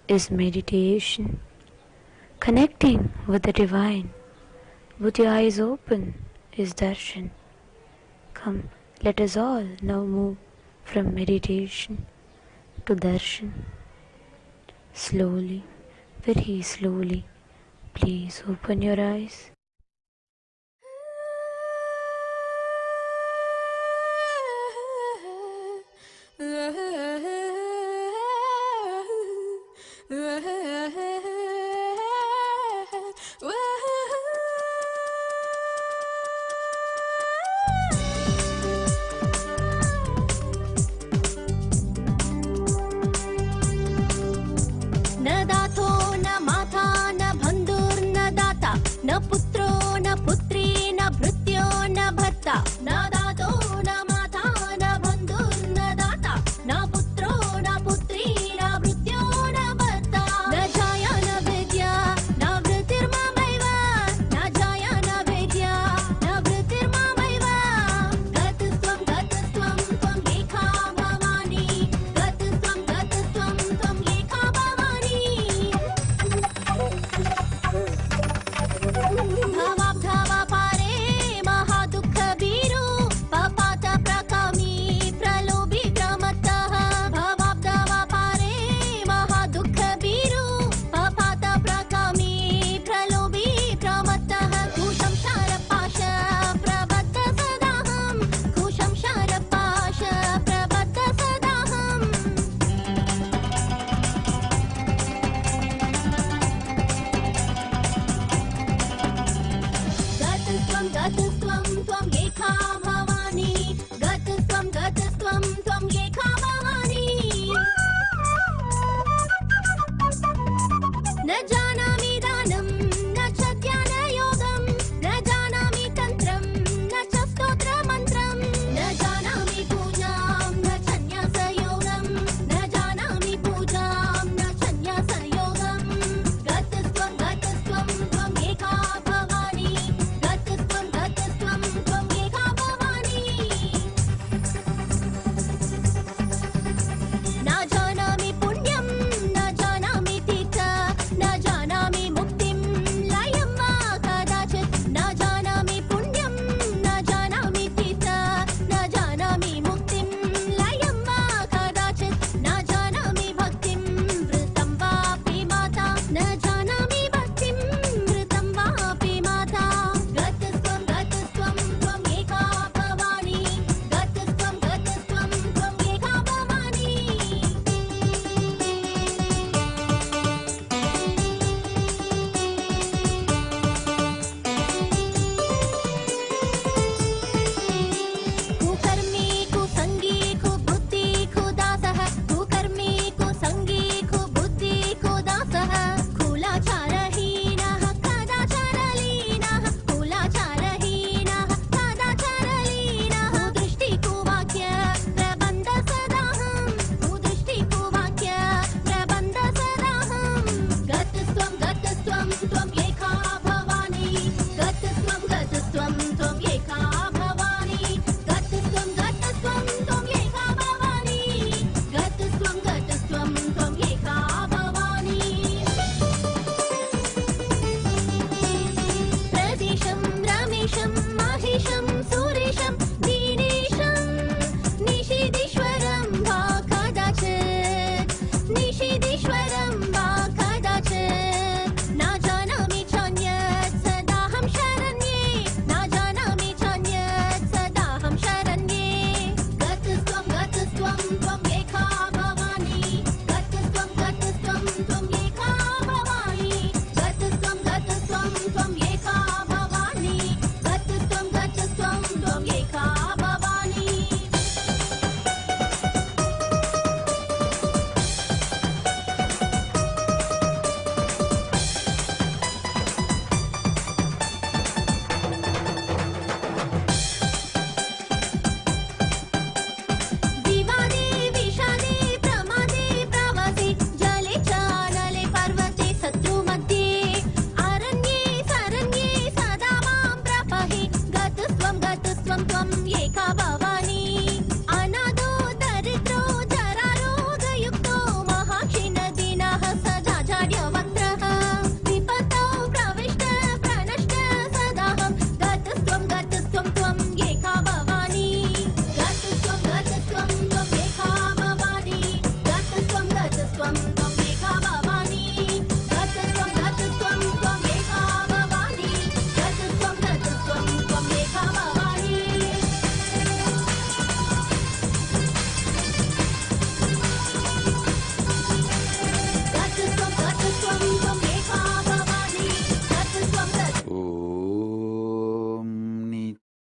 is meditation. Connecting with the divine, with your eyes open, is darshan. Come, let us all now move from meditation to darshan. Slowly, very slowly, please open your eyes.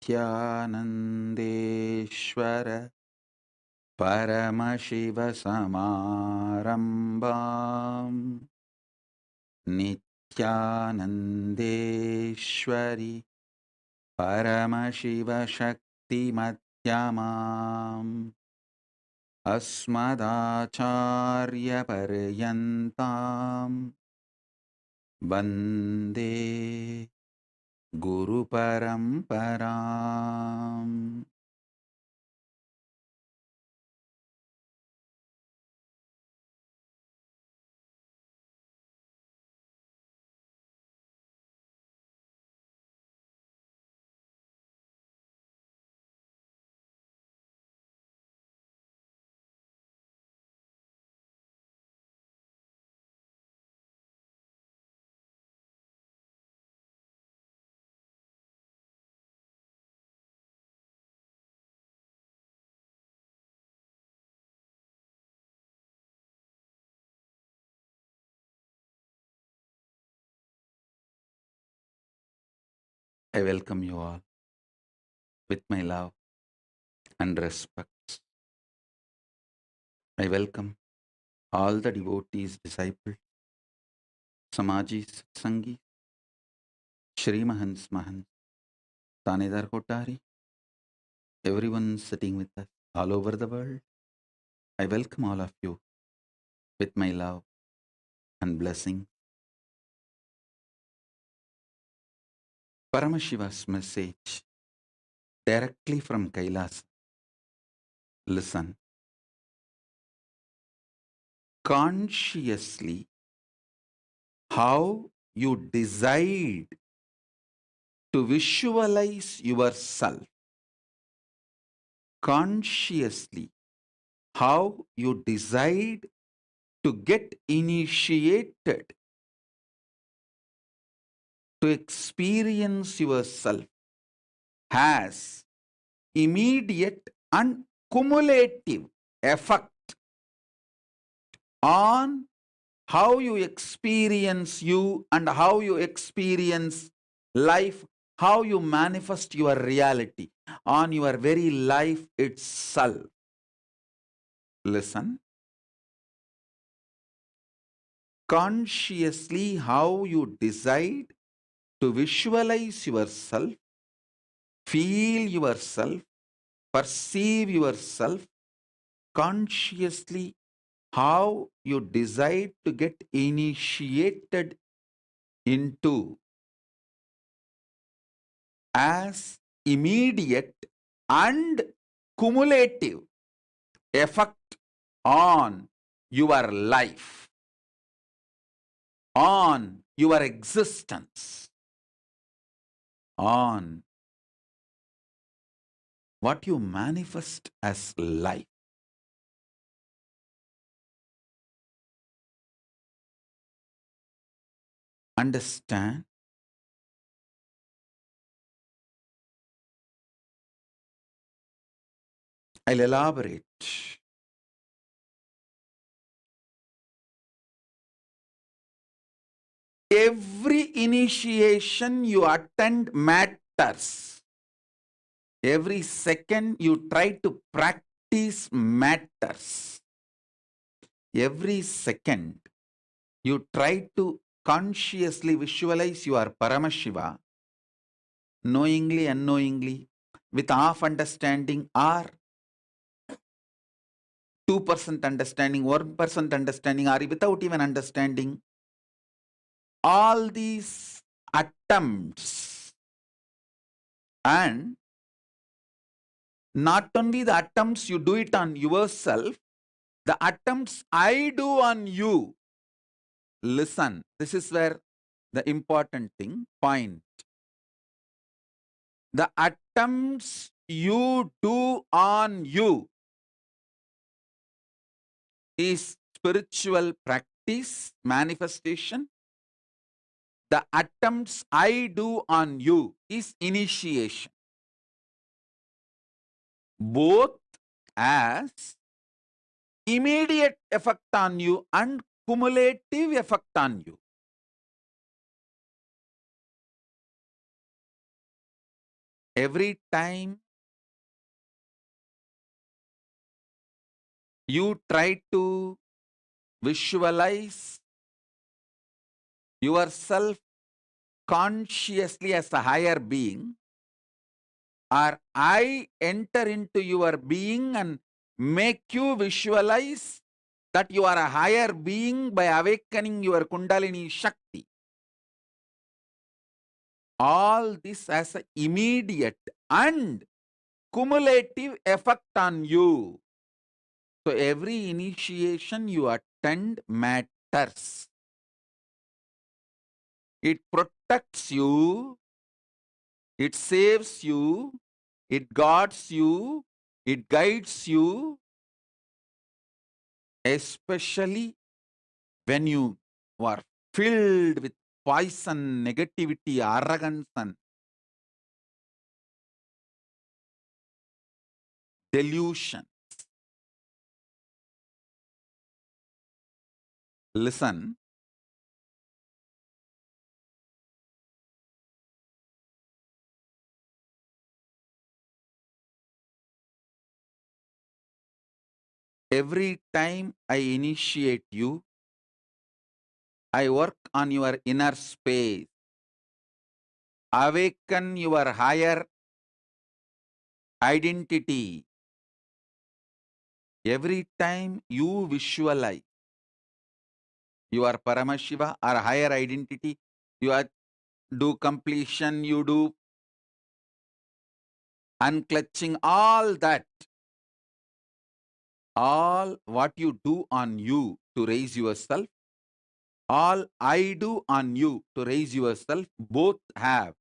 Nityanandeshwara Paramashiva Samarambam Nityanandeshwari Paramashiva Shakti Madhyamam Asmadacharya Paryantam Vande Guru Paramparam. I welcome you all with my love and respect. I welcome all the devotees, disciples, Samajis, Satsangi, Shri Mahans, Mahans, Tanedar Kotari, everyone sitting with us all over the world. I welcome all of you with my love and blessing. Paramashiva's message directly from Kailas. Listen. Consciously, how you decide to visualize yourself. Consciously, how you decide to get initiated to experience yourself has immediate and cumulative effect on how you experience you and how you experience life, how you manifest your reality on your very life itself. Listen. Consciously, how you decide to visualize yourself, feel yourself, perceive yourself, consciously, how you decide to get initiated into as immediate and cumulative effect on your life, on your existence, on what you manifest as life. Understand? I'll elaborate. Every initiation you attend matters. Every second you try to practice matters. Every second you try to consciously visualize your Paramashiva, knowingly, unknowingly, with half understanding or 2% understanding, 1% understanding, or without even understanding. All these attempts, and not only the attempts you do it on yourself, the attempts I do on you. Listen, this is where the important point. The attempts you do on you is spiritual practice, manifestation. The attempts I do on you is initiation. Both as immediate effect on you and cumulative effect on you. every time you try to visualize yourself consciously as a higher being, or I enter into your being and make you visualize that you are a higher being by awakening your Kundalini Shakti. All this has an immediate and cumulative effect on you. So every initiation you attend matters. It protects you, it saves you, it guards you, it guides you, especially when you are filled with poison, negativity, arrogance, and delusion. Listen, every time I initiate you, I work on your inner space, awaken your higher identity. Every time you visualize your Paramashiva or higher identity, you do completion, you do unclutching, all that, all what you do on you to raise yourself, all I do on you to raise yourself, both have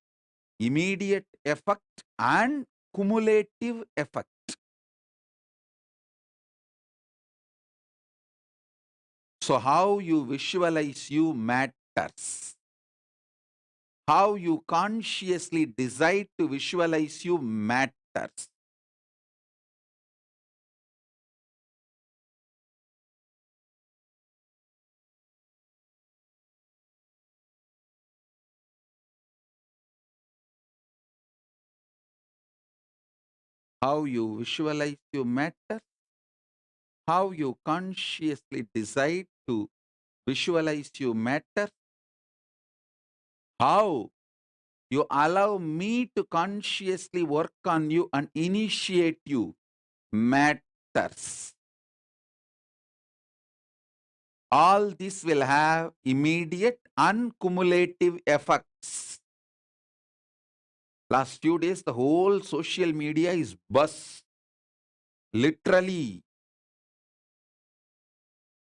immediate effect and cumulative effect. So how you visualize you matters. How you consciously decide to visualize you matters. How you visualize you matters. How you consciously decide to visualize you matters. How you allow me to consciously work on you and initiate you matters. All this will have immediate and cumulative effects. Last few days, the whole social media is buzz. Literally,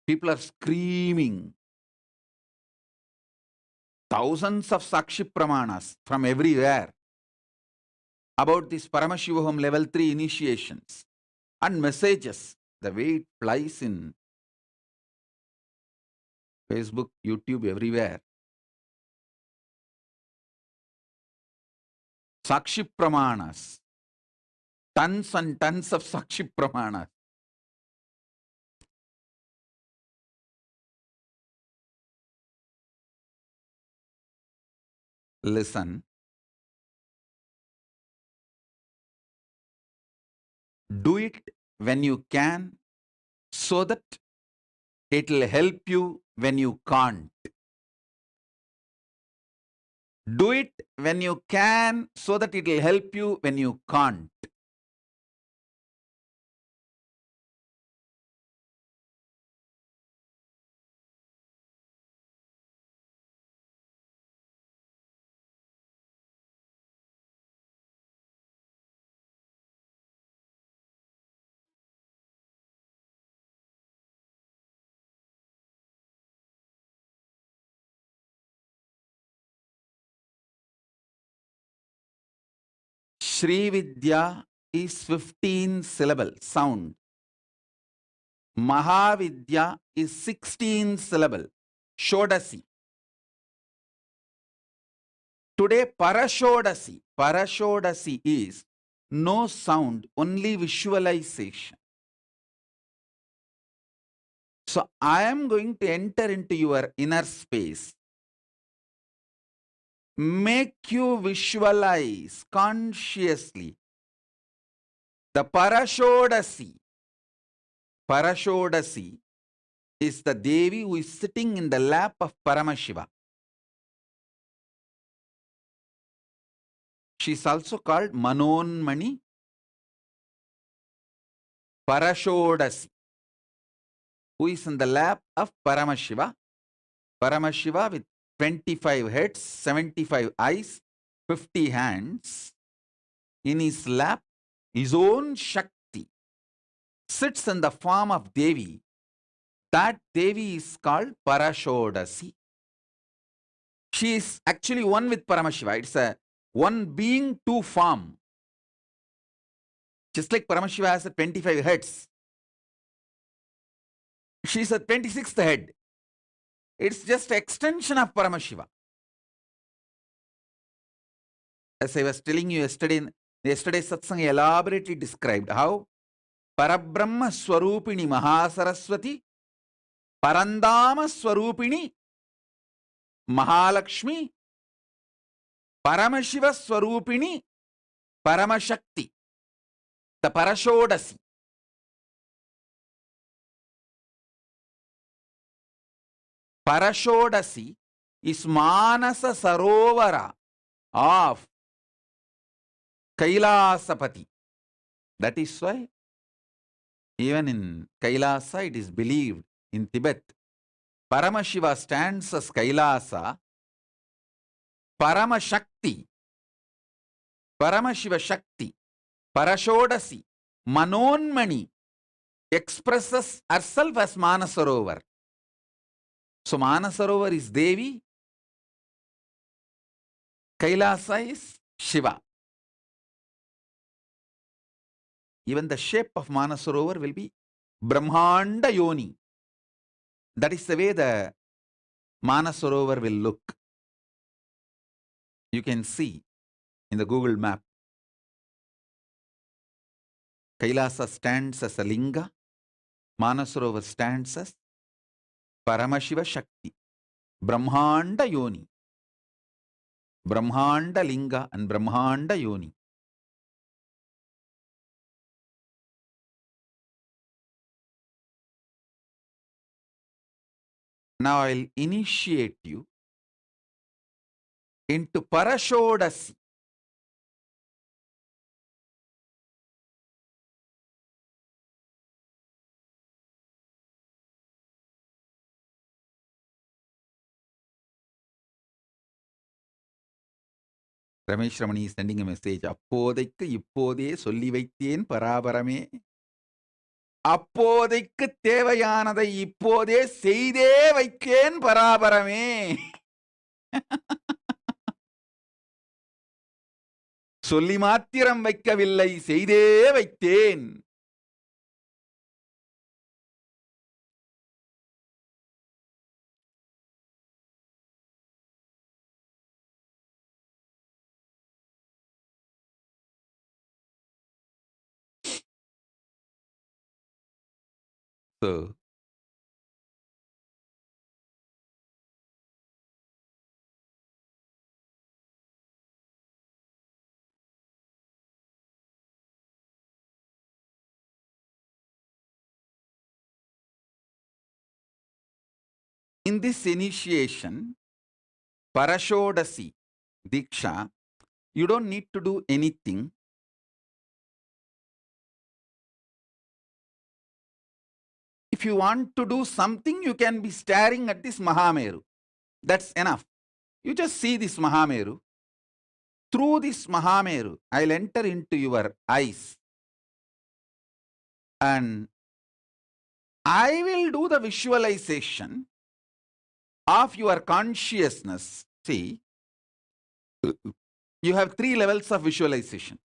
people are screaming. Thousands of Sakshi Pramanas from everywhere about this Paramashiva Home Level 3 initiations and messages. The way it flies in Facebook, YouTube, everywhere. Sakshi Pramanas. Tons and tons of Sakshi Pramanas. Listen. Do it when you can so that it will help you when you can't. Do it when you can so that it will help you when you can't. Shri Vidya is 15 syllable sound. Mahavidya is 16 syllable. Shodasi. Today, Parashodashi. Parashodashi is no sound, only visualization. So, I am going to enter into your inner space. make you visualize consciously the Parashodashi. Parashodashi is the Devi who is sitting in the lap of Paramashiva. She is also called Manonmani Parashodashi, who is in the lap of Paramashiva. Paramashiva with 25 heads, 75 eyes, 50 hands. In his lap, his own Shakti sits in the form of Devi. That Devi is called Parashodashi. She is actually one with Paramashiva. It's a one being, two form. Just like Paramashiva has a 25 heads, she is a 26th head. It's just extension of Paramashiva. As I was telling you yesterday's Satsang elaborately described how Parabrahma Swarupini Mahasaraswati, Parandama Swarupini Mahalakshmi, Paramashiva Swarupini Paramashakti, the Parashodashi. Parashodashi is Manasa Sarovara of Kailasapati. That is why even in Kailasa it is believed in Tibet, Paramashiva stands as Kailasa, Paramashakti, Paramashiva Shakti, Parashodasi, Manonmani expresses herself as Manasarovar. So Manasarovar is Devi, Kailasa is Shiva. Even the shape of Manasarovar will be Brahmanda Yoni. That is the way the Manasarovar will look. You can see in the Google map. Kailasa stands as a linga. Manasarovar stands as Paramashiva Shakti. Brahmanda Yoni. Brahmanda Linga and Brahmanda Yoni. Now I'll initiate you into Parashodashi. Ramesh Ramani is sending a message. அப்போதைக்கு இப்போதே சொல்லி வைத்தேன் பராபரமே. அப்போதைக்கு தேவையானதை இப்போதே செய்தே வைக்கேன் பராபரமே. சொல்லி மாத்திரம் வைக்கவில்லை, செய்தே வைத்தேன். So, in this initiation, Parashodashi, Deeksha, you don't need to do anything. If you want to do something, you can be staring at this Mahameru. That's enough. You just see this Mahameru. Through this Mahameru, I'll enter into your eyes. And I will do the visualization of your consciousness. See, you have 3 levels of visualization.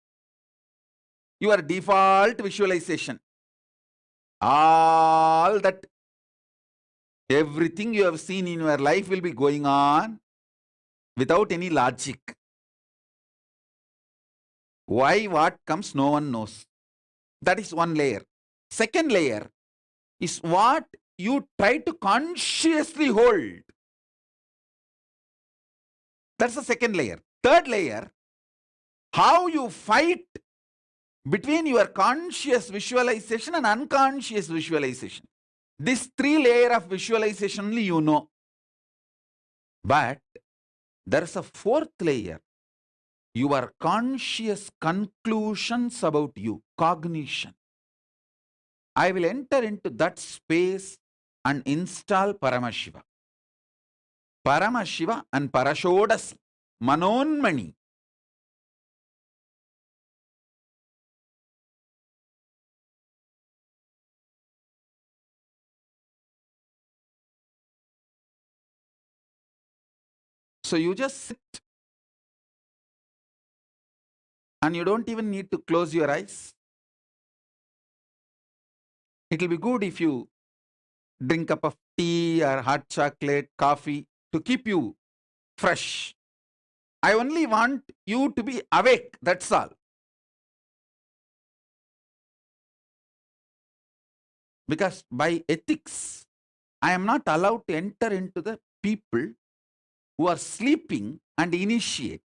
Your default visualization. All that, everything you have seen in your life will be going on without any logic. Why, what comes, no one knows. That is one layer. Second layer is what you try to consciously hold. That's the second layer. Third layer, how you fight between your conscious visualization and unconscious visualization. This 3 layer of visualization only you know. But there's a fourth layer. Your conscious conclusions about you, cognition. I will enter into that space and install Paramashiva. Paramashiva and Parashodashi, Manonmani. So you just sit and you don't even need to close your eyes. It will be good if you drink a cup of tea or hot chocolate, coffee to keep you fresh. I only want you to be awake, that's all. Because by ethics, I am not allowed to enter into the people who are sleeping and initiate.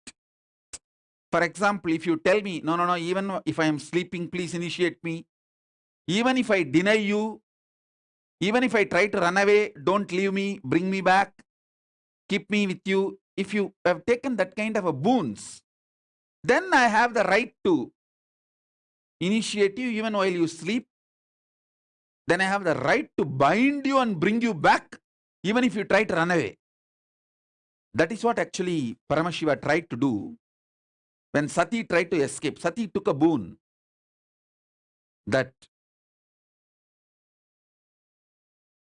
For example, if you tell me, no, even if I am sleeping, please initiate me. Even if I deny you, even if I try to run away, don't leave me, bring me back, keep me with you. If you have taken that kind of a boons, then I have the right to initiate you even while you sleep. Then I have the right to bind you and bring you back, even if you try to run away. That is what actually Paramashiva tried to do when Sati tried to escape. Sati took a boon that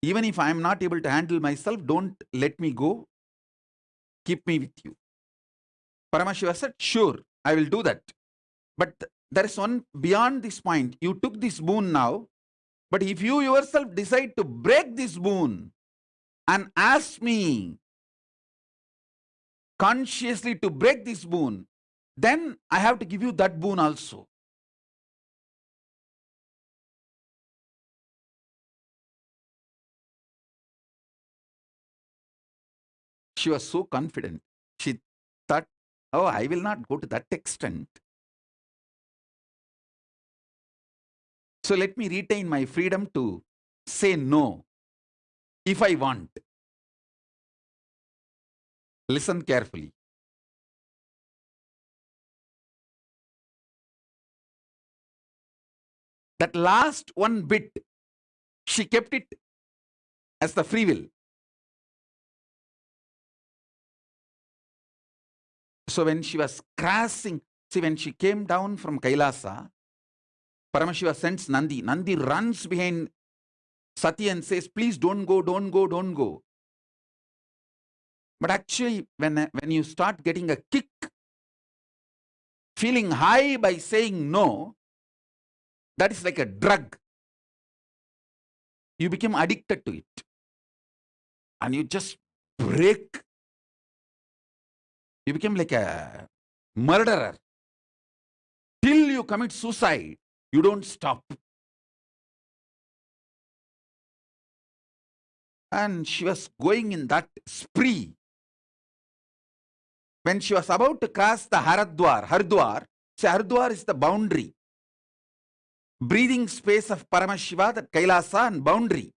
even if I am not able to handle myself, don't let me go, keep me with you. Paramashiva said, sure, I will do that. But there is one beyond this point. You took this boon now, but if you yourself decide to break this boon and ask me consciously to break this boon, then I have to give you that boon also. She was so confident. She thought, oh, I will not go to that extent. So let me retain my freedom to say no if I want. Listen carefully. That last one bit, she kept it as the free will. So when she was crashing, see, when she came down from Kailasa, Paramashiva sends Nandi. Nandi runs behind Sati and says, please don't go, don't go, don't go. But actually, when you start getting a kick, feeling high by saying no, that is like a drug. You become addicted to it. And you just break. You become like a murderer. Till you commit suicide, you don't stop. And she was going in that spree. When she was about to cross the Haridwar, so Haridwar is the boundary. Breathing space of Paramashiva, that Kailasa and boundary.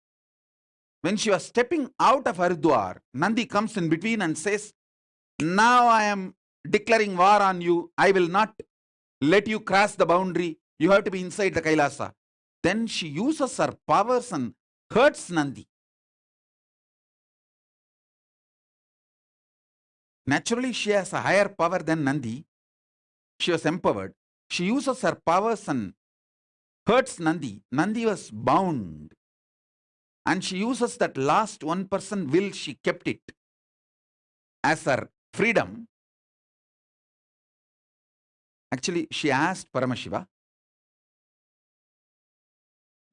When she was stepping out of Haridwar, Nandi comes in between and says, now I am declaring war on you. I will not let you cross the boundary. You have to be inside the Kailasa. Then she uses her powers and hurts Nandi. Naturally, she has a higher power than Nandi. She was empowered. She uses her powers and hurts Nandi. Nandi was bound. And she uses that last 1% will, she kept it as her freedom. Actually, she asked Paramashiva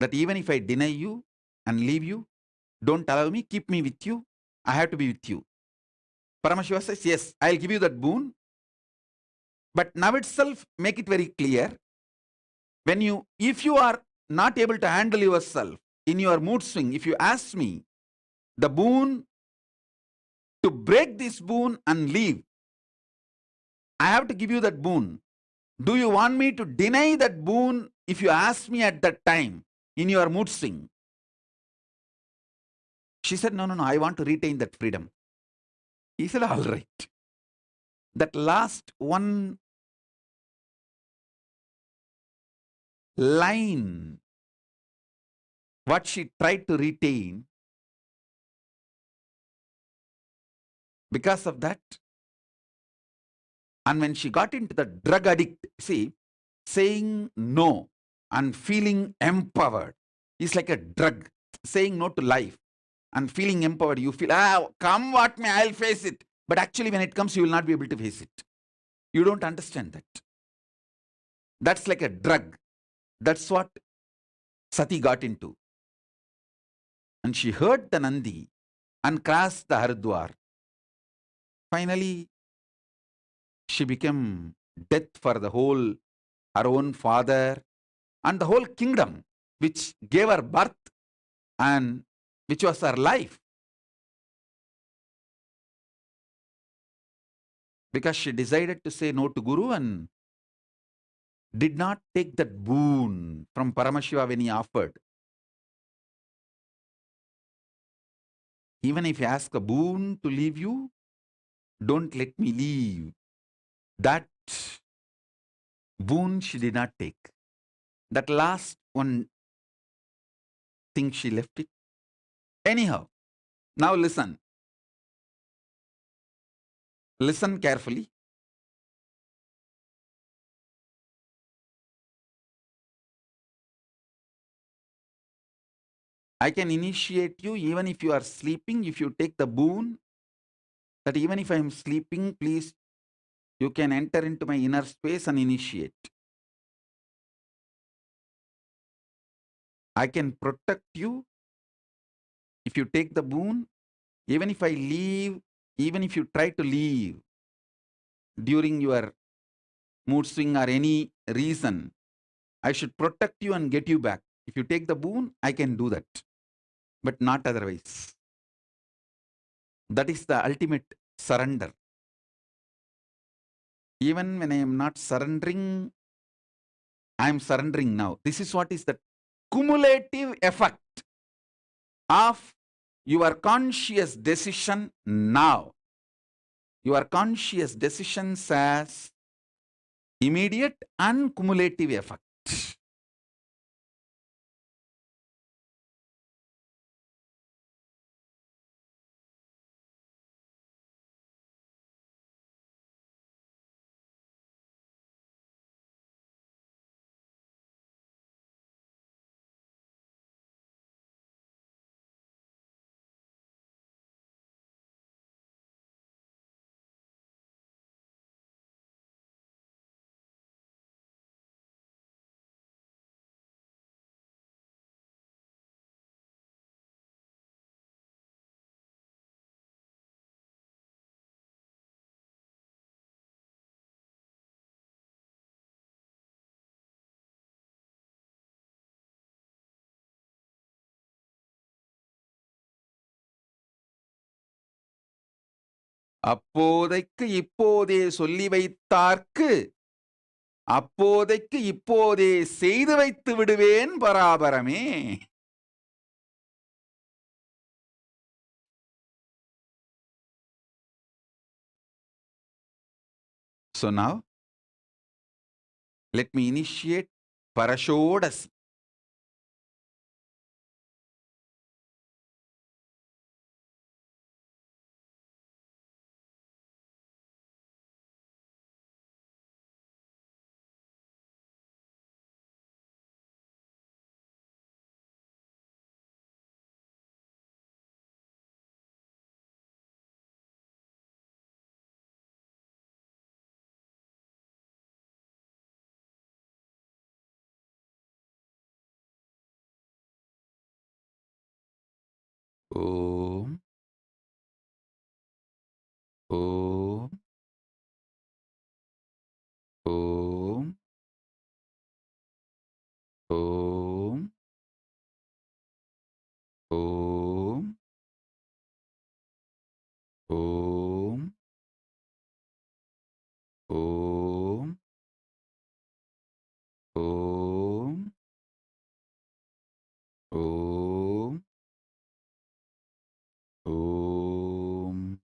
that even if I deny you and leave you, don't allow me, keep me with you, I have to be with you. Paramashiva says, yes, I'll give you that boon. But now itself, make it very clear. If you are not able to handle yourself in your mood swing, if you ask me the boon to break this boon and leave, I have to give you that boon. Do you want me to deny that boon if you ask me at that time in your mood swing? She said, no, I want to retain that freedom. He said, all right. That last one line, what she tried to retain, because of that, and when she got into the drug addict, see, saying no and feeling empowered is like a drug. Saying no to life and feeling empowered, you feel, come what may, I'll face it. But actually, when it comes, you will not be able to face it. You don't understand that. That's like a drug. That's what Sati got into. And she heard the Nandi and crossed the Haridwar. Finally, she became death for the whole, her own father and the whole kingdom, which gave her birth and which was her life. Because she decided to say no to Guru and did not take that boon from Paramashiva when he offered. Even if you ask a boon to leave you, don't let me leave. That boon she did not take. That last one thing she left it. Anyhow, now listen. Listen carefully. I can initiate you even if you are sleeping, if you take the boon, that even if I am sleeping, please, you can enter into my inner space and initiate. I can protect you if you take the boon, even if I leave, even if you try to leave during your mood swing or any reason, I should protect you and get you back. If you take the boon, I can do that, but not otherwise. That is the ultimate surrender. Even when I am not surrendering, I am surrendering now. This is what is the cumulative effect of your conscious decision now. Your conscious decisions has immediate and cumulative effect. அப்போதைக்கு இப்போதே சொல்லி வைத்தார்க்கு அப்போதைக்கு இப்போதே செய்து வைத்து விடுவேன் பராபரமே. So now, let me initiate Parashodashi. Om. Om. Om.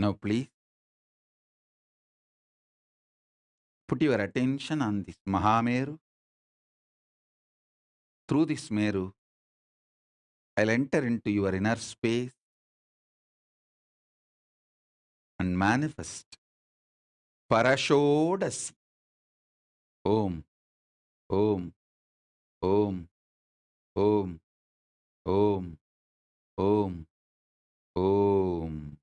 Now please put your attention on this Mahameru. Through this Meru, I'll enter into your inner space and manifest Parashodashi. Om, Om, Om, Om, Om, Om, Om.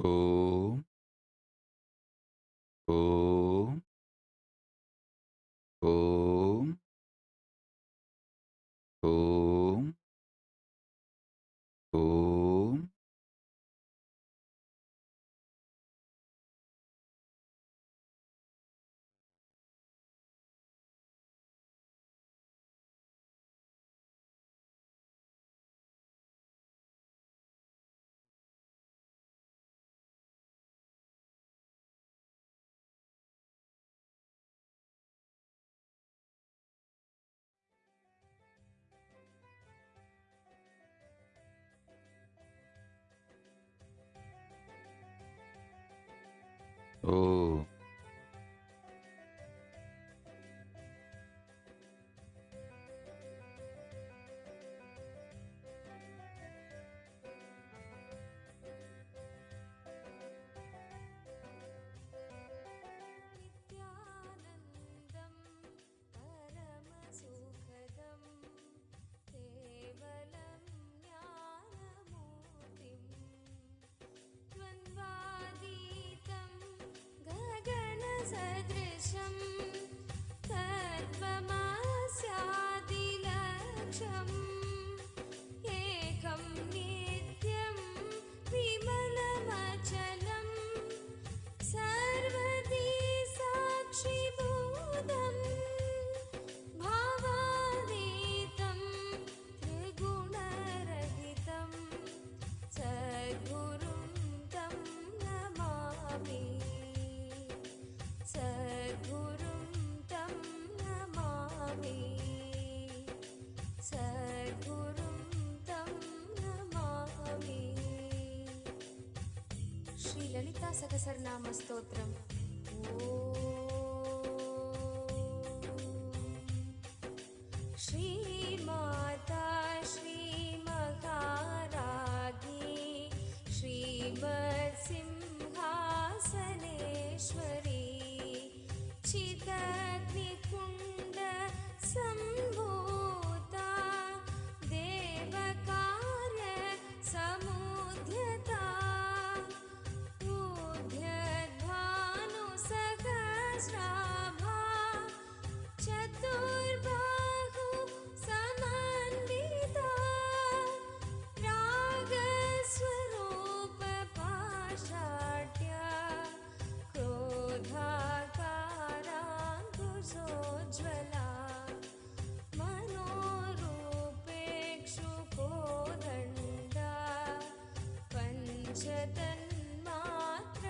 Om, Om, Om, Om, Om. Oh. नित्यानन्दं परमसुखदं केवलं ज्ञानमूर्तिं द्वन्द्वातीतं गगनसदृशं तत्त्वमस्यादिलक्ष्यम् एकं नित्यं विमलमचलं सर्वदी साक्षिभूतं भावातीतं त्रिगुणरहितं सद्गुरुं तं नमामि सद्गुरुं ललिता सहस्रनाम स्तोत्रम्। श्रीमाता श्रीमहाराज्ञी श्रीमत्सिंहासनेश्वरी चिदग्निकुण्ड सम्भूता देवकार्य समुद्यता ऊर्ध्वभानुसहस्राभा चतुर्बाहु समन्विता रागस्वरूप पाषाढ्या क्रोधाकाराङ्कुशोज्ज्वला मनोरूपेक्षुकोदण्डा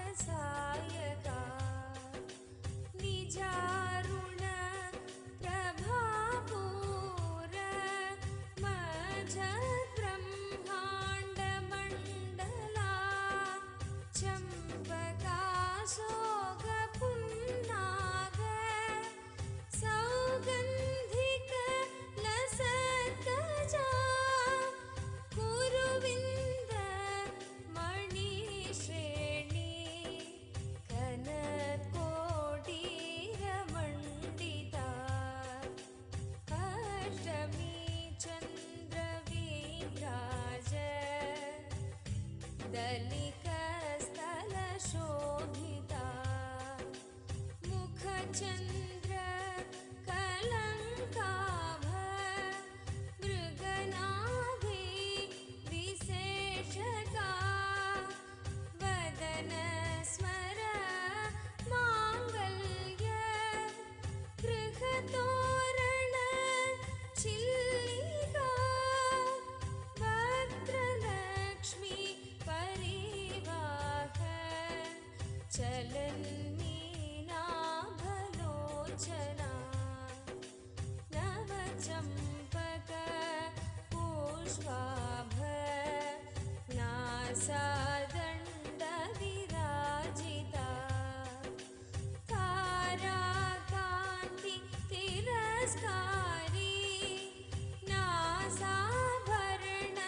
पञ्चतन्मात्रसायका निजारुण प्रभापूर मझब्रह्माण्डमण्डला चम्पकाशोकपुन्नाग सौगन्धिक लसत्कजा कुरुविन्द मणिश्रेणी कनत्कोटीरमण्डिता अष्टमी चन्द्रविभ्राज दलिकस्थलशोभिता मुखचन्द्र कलङ्काभ मृगनाभि विशेषका वदन स्मर माङ्गल्य गृहतोरण चिल्लिका वक्त्रलक्ष्मी परिवाह चलन्मीनाभलोचना नवचम्पक पुष्पाभ नासादण्डविराजिता ताराकान्ति तिरस्कारी नासाभरण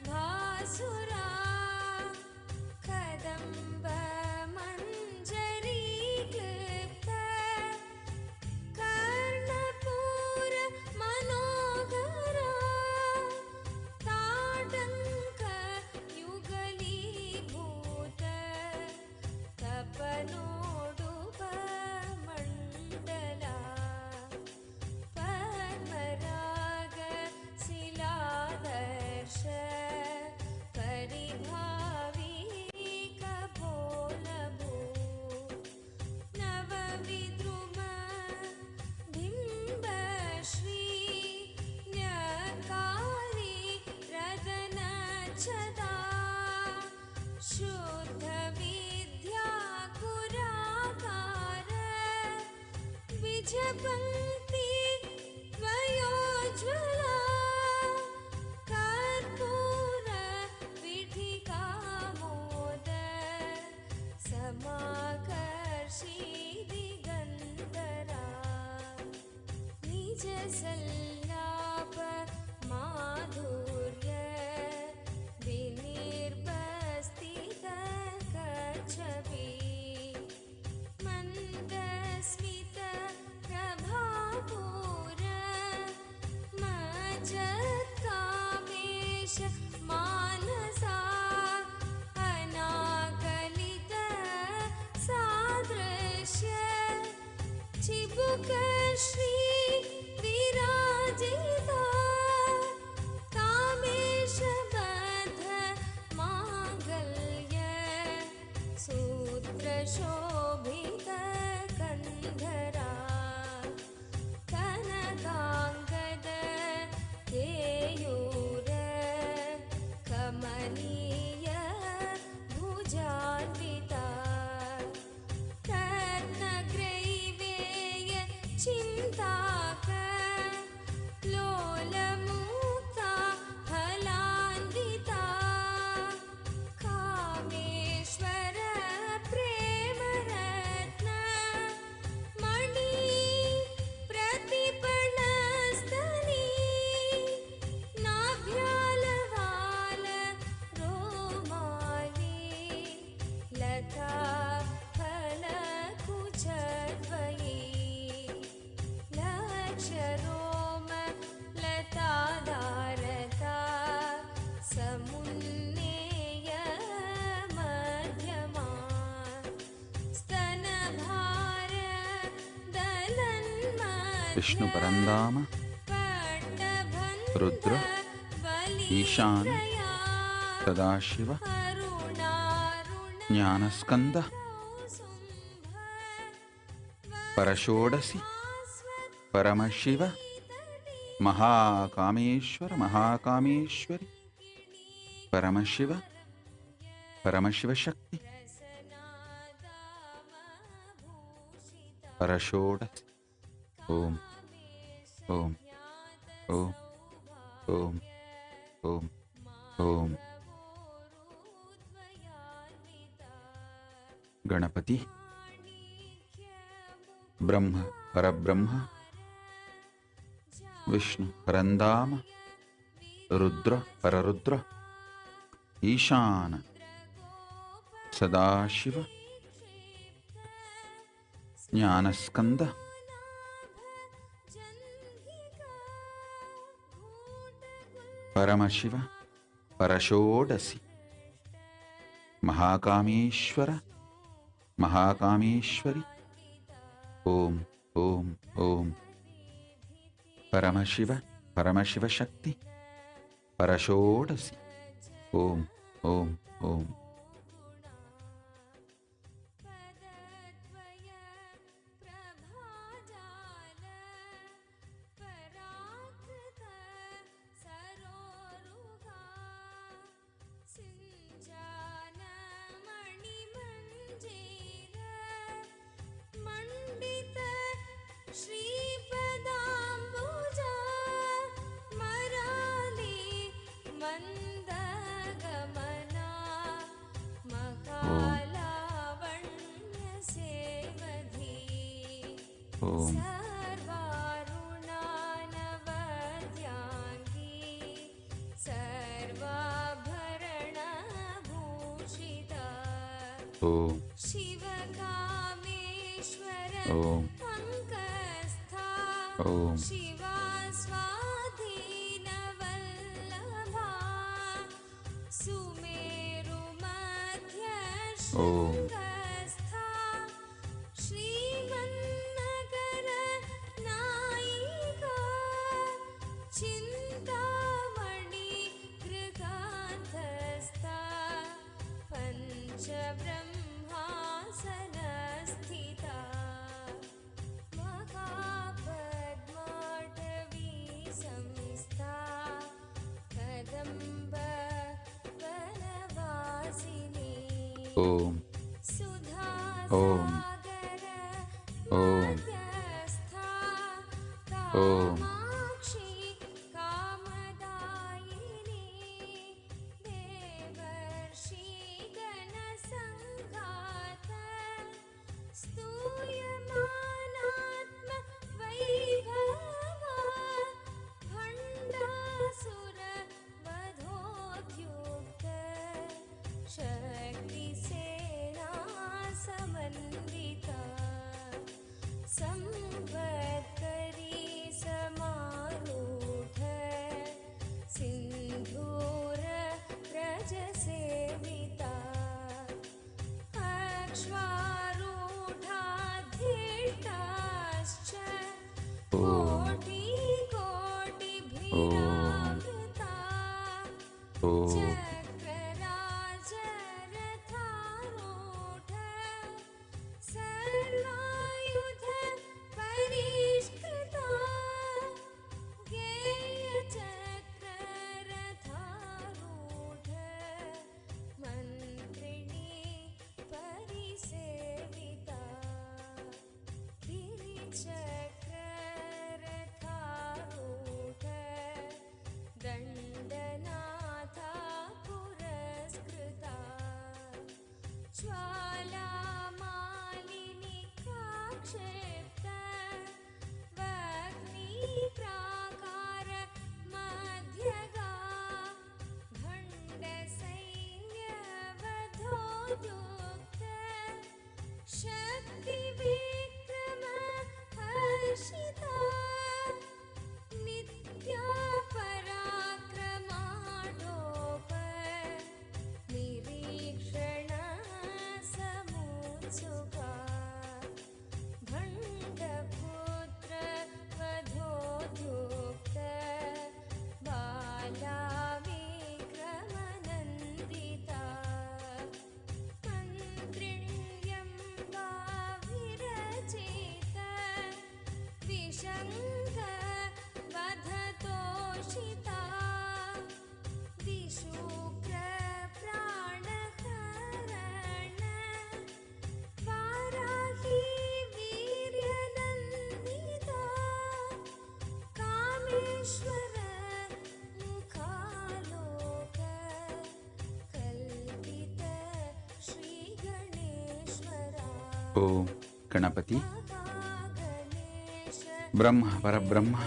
भासुरा कदम्ब मञ्जरी clipped Karnapur मनोहरा ताटङ्क युगलीभूत तपनोडुपमण्डला पद्मराग शिलादर्श परिभावी कपोलभू नवविद्रुम बिम्बश्री न्यकारी रदनच्छदा शुद्ध विद्या कुराकार विजपङ्क्ति वयोज्ज्वला कर्पूर विठिकामोद समाकर्षि दिगन्धरा निज सल्लाप माधुर्य विनिर्बस्तित कच्छपि मन्दस्मित प्रभापूर मज्जत्कामेश मानसा अनाकलित सादृश्य चिबुकश्री विराजिता कामेशबद्ध माङ्गल्य सूत्रशोभित कन्धरा कनकाङ्गद केयूर कमनीय भुजान्विता रत्नग्रैवेय चिन्ताक लोलमुक्ता फलान्विता कामेश्वर विष्णु परंधाम रुद्र ईशान सदाशिव ज्ञानस्कंद परशोडसी परमशिव महाकामेश्वर महाकामेश्वरी परमशिव परमशिव शक्ति परशोडसी ओम ओम ओम ओम ओम ओम गणपति ब्रह्म परब्रह्म विष्णु परंधाम रुद्र पररुद्र ईशान सदाशिव ज्ञानस्कंद परमशिव परशोडसी महाकामेश्वर महाकामेश्वरी ओम ओम ओम परमशिव परमशिव शक्ति परशोडसी ओम ओम ओम ओम ओम ओम ओम शिवा स्वाधीन वल्लभा सुमेरु मध्य ओम शृंगस्था श्रीमन्नगर नायिका चिन्तामणि गृहान्तस्था पञ्चब्रह्मासनस्थिता महापद्माटवी संस्था कदम्ब वनवासिनी ओम ओम सुधासागर ओम मध्यस्था ओम कामाक्षी कामदायिनी देवर्षि गणसङ्घात स्तूयमानात्म वैभवा भण्डासुर वधोद्युक्त शक्तिसेना समन्विता संवत्करी समारूढ सिन्धूर व्रजसेविता अक्ष्वारूढाधिष्ठाश्च कोटिकोटिभिरावृता ओम चक्रराजरथारूढ सर्वायुध परिष्कृता गेयचक्ररथारूढ मन्त्रिणी परिसेविता गिरिचक्ररथारूढ दण्डनाथा पुरस्कृता ज्वालामालिनी काक्षिप्त वह्निप्राकार मध्यगा भण्डसैन्यवधोद्युक्त शक्तिविक्रम हर्षिता नित्या पराक्रमाढोप निरीक्षण समुत्सुका भण्ड Om Ganapati, Brahma Parabrahma,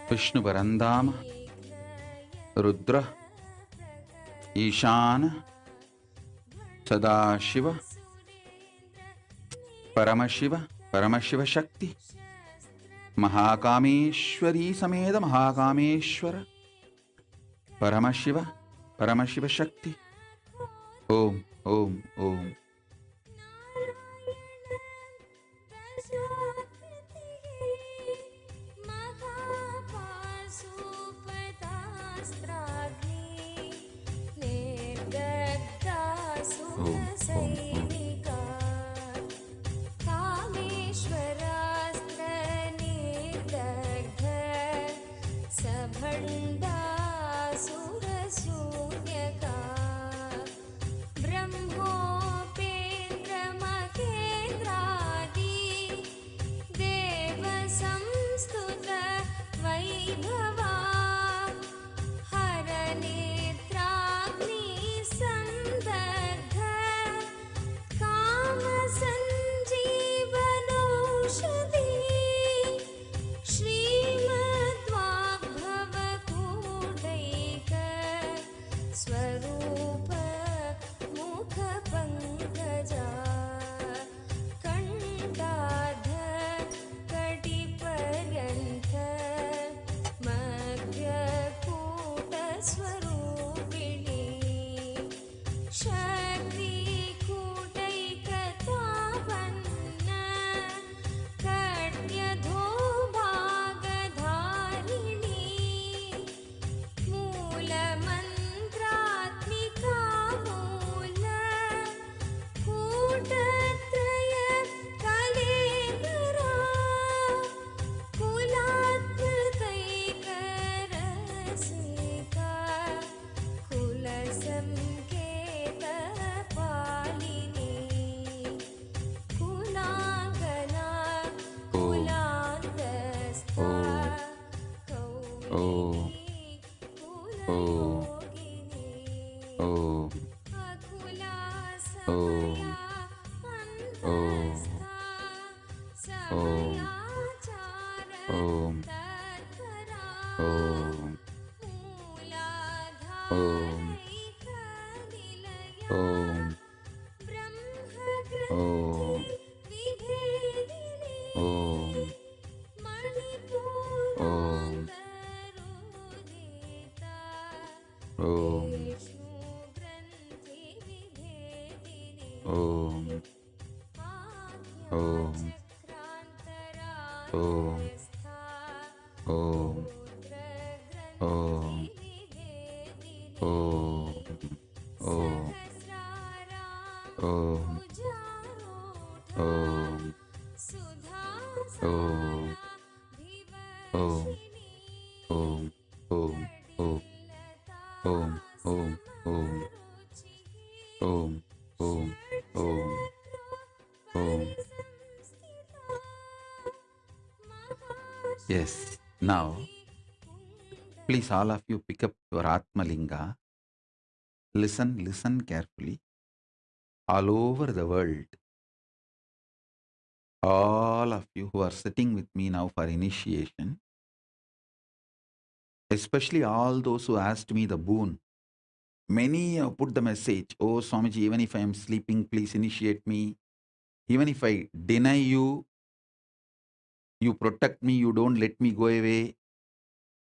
Vishnu Parandama, Rudra, Ishana, Sadashiva, Paramashiva, Paramashiva Shakti, Mahakameshwari Sameda Mahakameshwara, Paramashiva, Paramashiva Shakti, Om, Om, Om. Om, Om, Om. Yes. Now, please all of you pick up your Atma Linga. Listen carefully. All over the world, all of you who are sitting with me now for initiation, especially all those who asked me the boon. Many have put the message, oh Swamiji, even if I am sleeping, please initiate me. Even if I deny you, you protect me, you don't let me go away.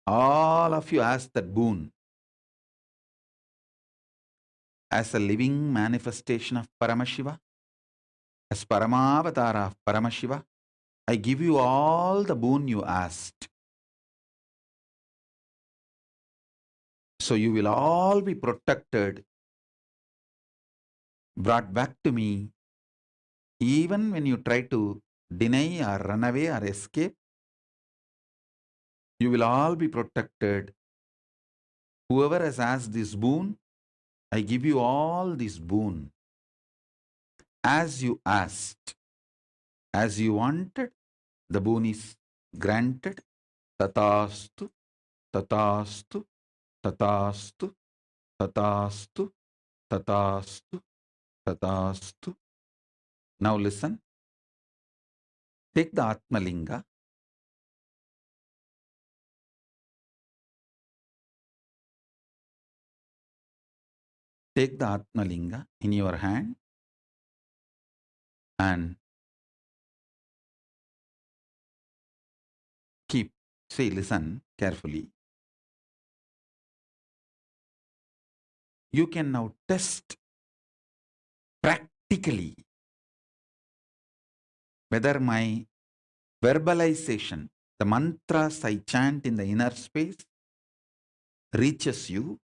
All of you ask that boon. As a living manifestation of Paramashiva, as Paramavatara of Paramashiva, I give you all the boon you asked. So you will all be protected, brought back to me. Even when you try to deny or run away or escape, you will all be protected. Whoever has asked this boon, I give you all this boon. As you asked, as you wanted, the boon is granted. Tatastu, tatastu, tatastu, tatastu, tatastu, tatastu. Now listen. Take the Atmalinga. Take the Atmalinga in your hand and keep. Say, listen carefully. You can now test practically whether my verbalization, the mantras I chant in the inner space, reaches you,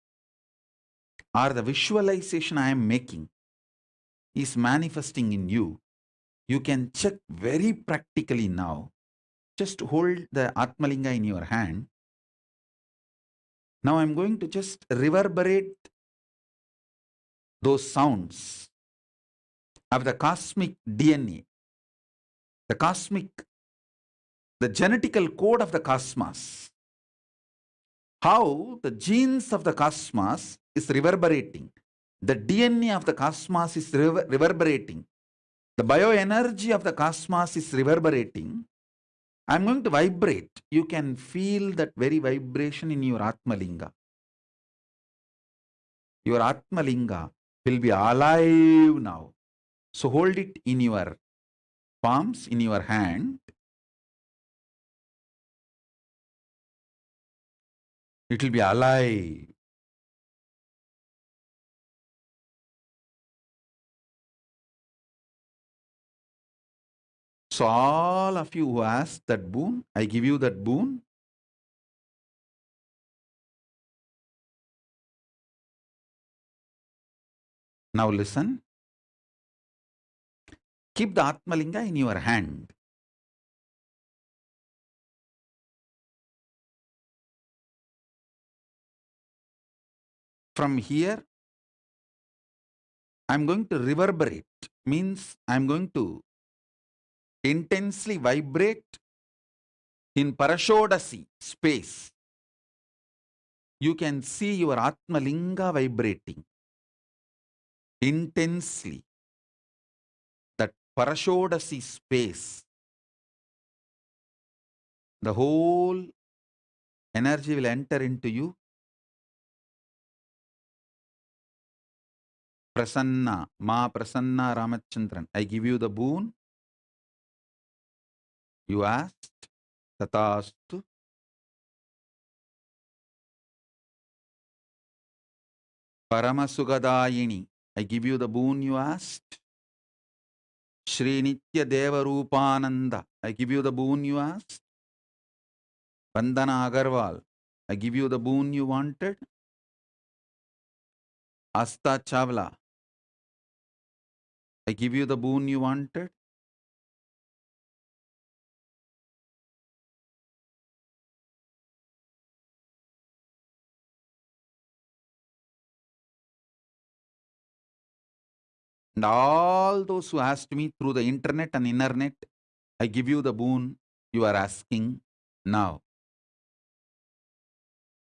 or the visualization I am making is manifesting in you. You can check very practically now. Just hold the Atmalinga in your hand. Now I'm going to just reverberate those sounds of the cosmic DNA, the cosmic, the genetical code of the cosmos. How the genes of the cosmos is reverberating. The DNA of the cosmos is reverberating. The bioenergy of the cosmos is reverberating. I'm going to vibrate. You can feel that very vibration in your Atmalinga. Your Atmalinga will be alive now. So hold it in your palms, in your hand. It will be alive. So all of you who asked that boon, I give you that boon. Now listen. Keep the Atmalinga in your hand. From here, I'm going to reverberate. Means I'm going to intensely vibrate in Parashodashi space. You can see your Atmalinga vibrating intensely. That Parashodashi space, the whole energy will enter into you. Prasanna, Ma Prasanna Ramachandran, I give you the boon. You asked, Tatastu. Paramasugadayini, I give you the boon you asked. Shri Nitya Deva Rupananda, I give you the boon you asked. Vandana Agarwal, I give you the boon you wanted. Asta Chawla, I give you the boon you wanted. And all those who asked me through the internet and internet, I give you the boon you are asking now.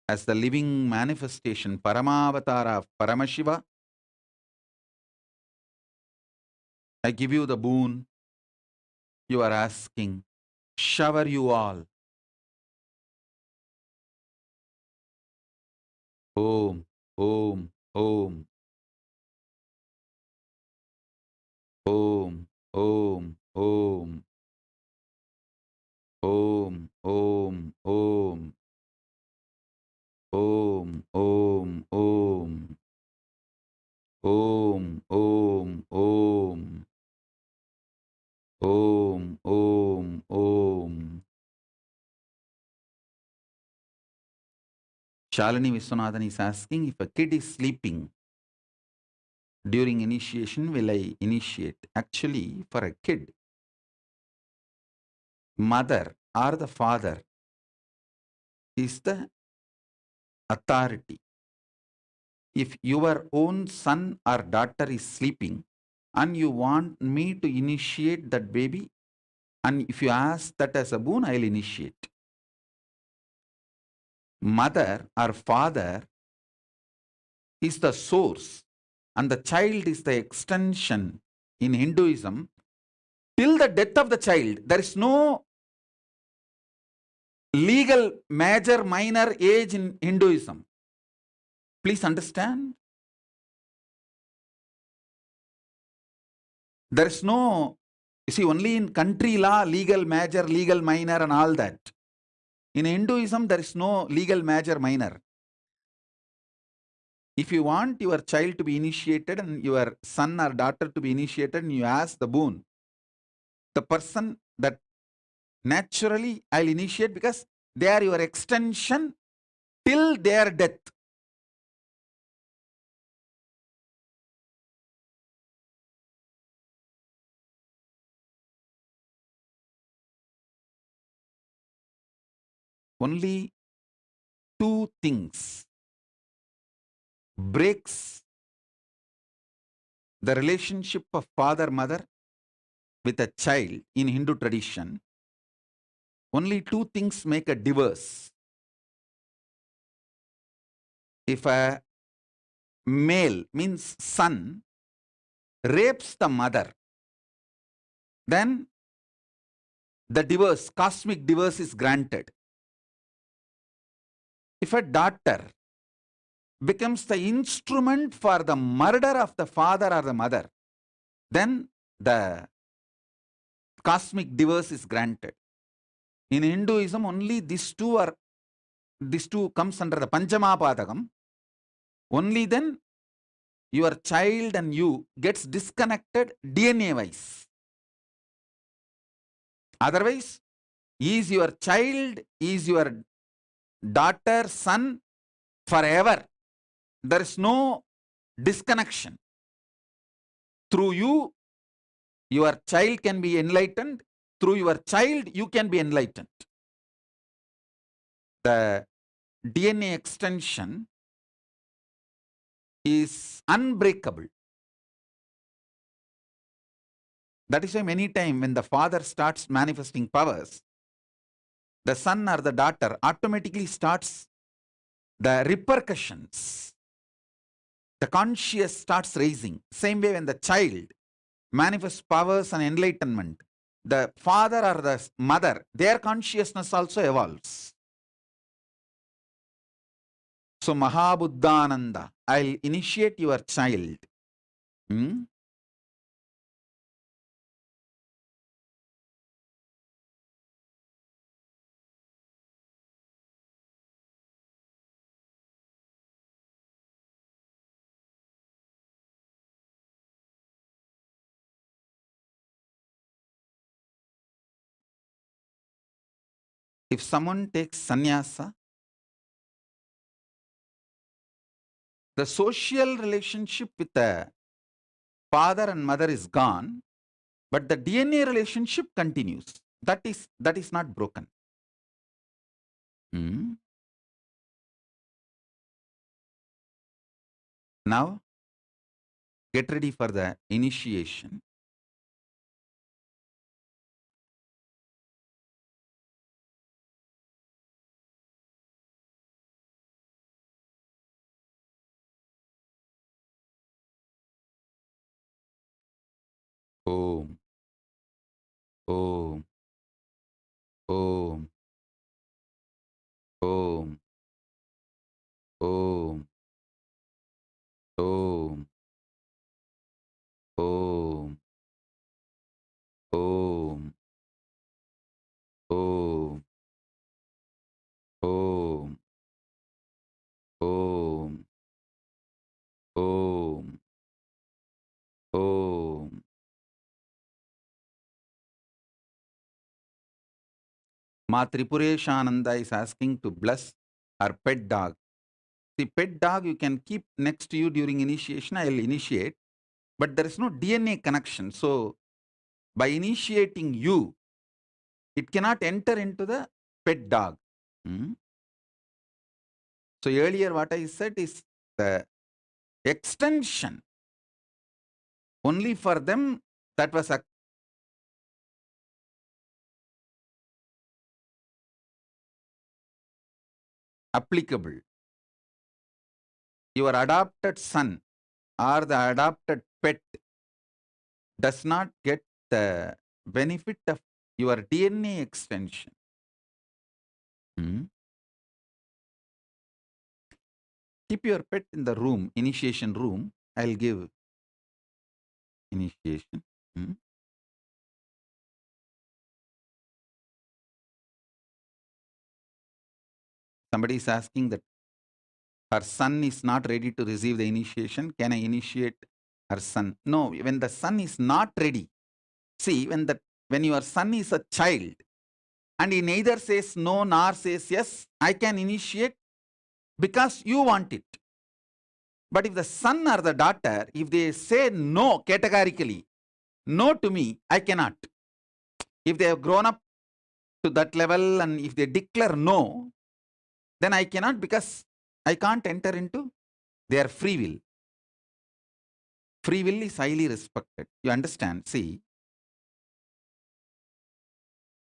As the living manifestation, Paramavatara of Paramashiva, I give you the boon you are asking. Shower you all. Om, Om, Om. Om, Om, Om. Om, Om, Om. Om, Om, Om. Om, Om, Om. Om, Om, Om. Shalini Viswanathan is asking, if a kid is sleeping during initiation, will I initiate? Actually, for a kid, mother or the father is the authority. If your own son or daughter is sleeping and you want me to initiate that baby, and if you ask that as a boon, I'll initiate. Mother or father is the source and the child is the extension. In Hinduism, till the death of the child, there is no legal major minor age in Hinduism. Please understand. There is no, you see, only in country law, legal major, legal minor, and all that. In Hinduism, there is no legal major minor. If you want your child to be initiated and your son or daughter to be initiated, and you ask the boon, the person that naturally I'll initiate because they are your extension till their death. Only two things breaks the relationship of father-mother with a child in Hindu tradition. Only two things make a divorce. If a male, means son, rapes the mother, then the divorce, cosmic divorce, is granted. If a daughter becomes the instrument for the murder of the father or the mother, then the cosmic divorce is granted. In Hinduism, only these two comes under the Panchamapadakam. Only then your child and you gets disconnected DNA wise. Otherwise, is your child, is your daughter, son forever. There is no disconnection. Through you, your child can be enlightened. Through your child, you can be enlightened. The DNA extension is unbreakable. That is why many times when the father starts manifesting powers, the son or the daughter automatically starts the repercussions. The conscious starts raising. Same way when the child manifests powers and enlightenment, the father or the mother, their consciousness also evolves. So Mahabuddhananda, I'll initiate your child. If someone takes sannyasa, the social relationship with the father and mother is gone, but the DNA relationship continues. That is not broken. Now, get ready for the initiation. Om. Om. Om. Om. Om. Om. Om. Om. Om. Om. Om. Om. Om. Ma Tripureshananda is asking to bless her pet dog. The pet dog you can keep next to you during initiation. I will initiate, but there is no DNA connection. So, by initiating you, it cannot enter into the pet dog. So, earlier what I said is the extension only for them that was applicable. Your adopted son or the adopted pet does not get the benefit of your DNA extension. Hmm? Keep your pet in the room, initiation room. I'll give initiation. Hmm? Somebody is asking that her son is not ready to receive the initiation. Can I initiate her son? No, when the son is not ready. See, when your son is a child and he neither says no nor says yes, I can initiate because you want it. But if the son or the daughter, if they say no categorically, no to me, I cannot. If they have grown up to that level and if they declare no, then I cannot because I can't enter into their free will. Free will is highly respected. You understand? See,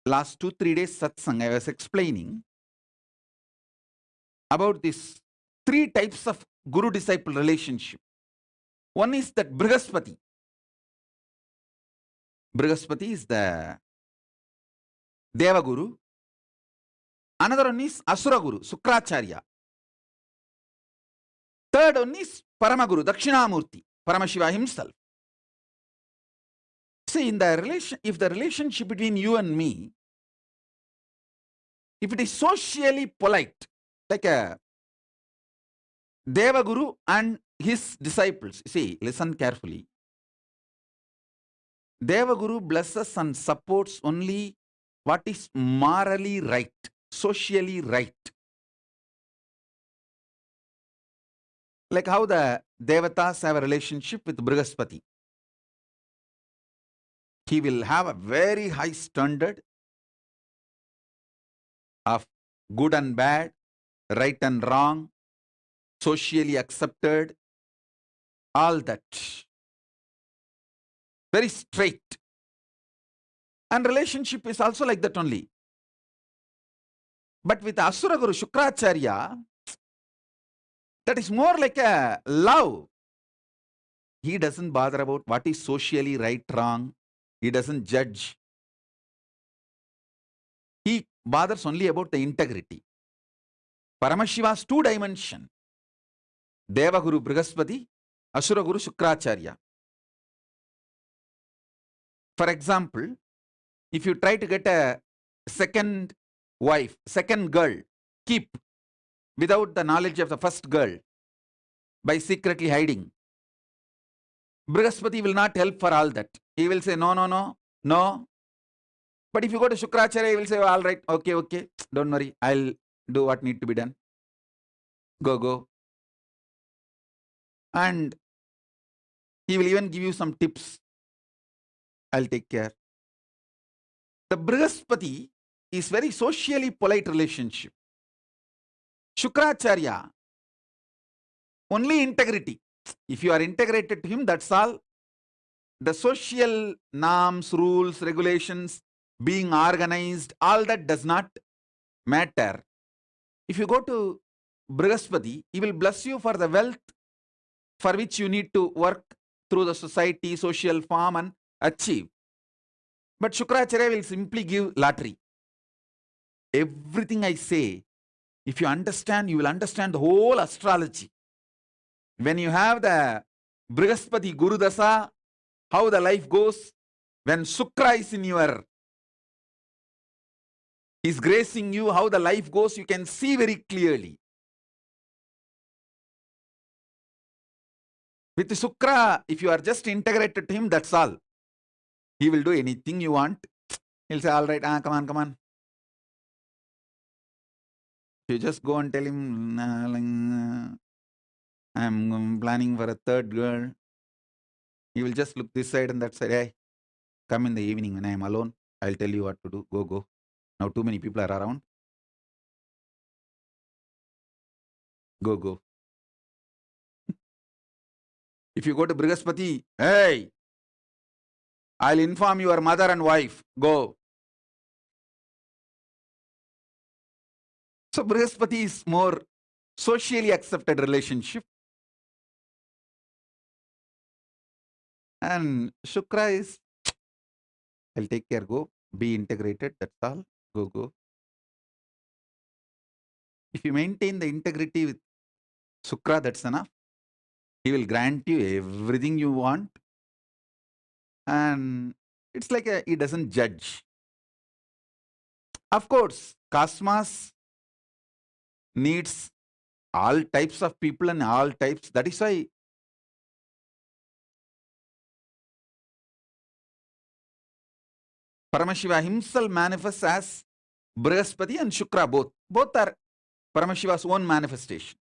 last 2-3 days satsang, I was explaining about these 3 types of guru-disciple relationship. One is that Brihaspati. Brihaspati is the Deva Guru. Another one is Asura Guru, Sukracharya. Third one is Paramaguru, Dakshinamurti, Paramashiva himself. See, in the relation, if the relationship between you and me, if it is socially polite, like a Deva Guru and his disciples, see, listen carefully. Deva Guru blesses and supports only what is morally right, socially right. Like how the Devatas have a relationship with Brihaspati. He will have a very high standard of good and bad, right and wrong, socially accepted, all that. Very straight. And relationship is also like that only. But with Asura Guru Shukracharya, that is more like a love. He doesn't bother about what is socially right, wrong. He doesn't judge. He bothers only about the integrity. Paramashiva's 2 dimension. Deva Guru Brihaspati, Asura Guru Shukracharya. For example, if you try to get a second wife, second girl, keep without the knowledge of the first girl by secretly hiding, Brihaspati will not help for all that. He will say, no, no, no, no. But if you go to Shukracharya, he will say, all right, okay, don't worry, I'll do what need to be done. Go. And he will even give you some tips. I'll take care. The Brihaspati is very socially polite relationship. Shukracharya, only integrity. If you are integrated to him, that's all. The social norms, rules, regulations, being organized, all that does not matter. If you go to Brihaspati, he will bless you for the wealth for which you need to work through the society, social form and achieve. But Shukracharya will simply give lottery. Everything I say, if you understand, you will understand the whole astrology. When you have the Brihaspati Guru Dasa, how the life goes, when Shukra is in your, is gracing you, how the life goes, you can see very clearly. With Shukra, if you are just integrated to him, that's all. He will do anything you want. He'll say, all right, come on. You just go and tell him, I'm planning for a third girl. He will just look this side and that side. Hey, come in the evening when I am alone. I'll tell you what to do. Go. Now too many people are around. Go. If you go to Brihaspati, hey, I'll inform your mother and wife. Go. So Brihaspati is more socially accepted relationship. And Shukra is I'll take care. Go. Be integrated. That's all. Go, go. If you maintain the integrity with Shukra, that's enough. He will grant you everything you want. And it's like he doesn't judge. Of course, Cosmos needs all types of people and all types. That is why Paramashiva himself manifests as Brihaspati and Shukra both. Both are Paramashiva's own manifestation.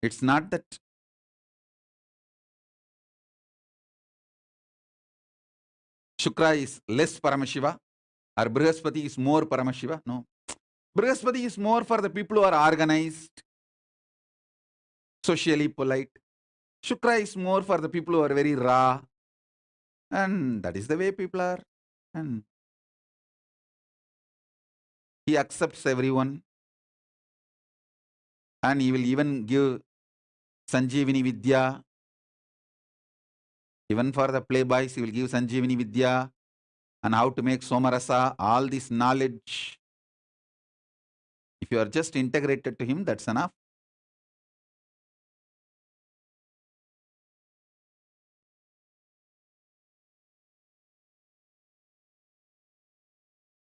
It's not that Shukra is less Paramashiva or Brihaspati is more Paramashiva. No. Brihaspati is more for the people who are organized, socially polite. Shukra is more for the people who are very raw. And that is the way people are. And he accepts everyone. And he will even give Sanjeevani Vidya. Even for the playboys, he will give Sanjeevani Vidya and how to make Somarasa, all this knowledge. If you are just integrated to him, that's enough.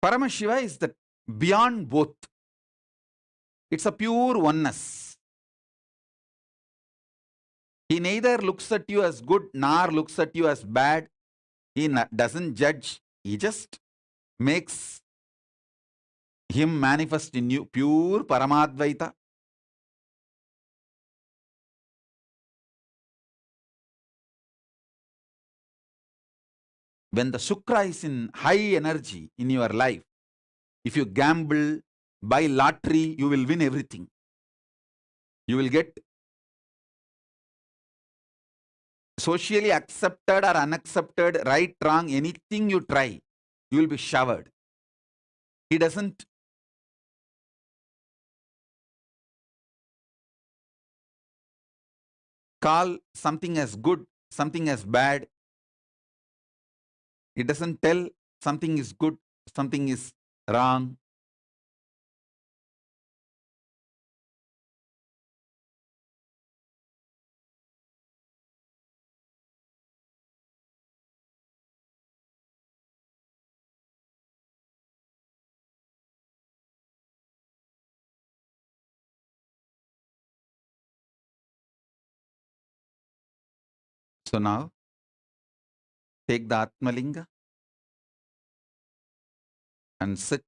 Paramashiva is the beyond both. It's a pure oneness. He neither looks at you as good nor looks at you as bad. He doesn't judge. He just makes him manifest in you, pure Paramadvaita. When the Shukra is in high energy in your life, if you gamble, buy lottery, you will win everything. You will get socially accepted or unaccepted, right, wrong, anything you try, you will be showered. He doesn't call something as good, something as bad. He doesn't tell something is good, something is wrong. So now, take the Atmalinga and sit.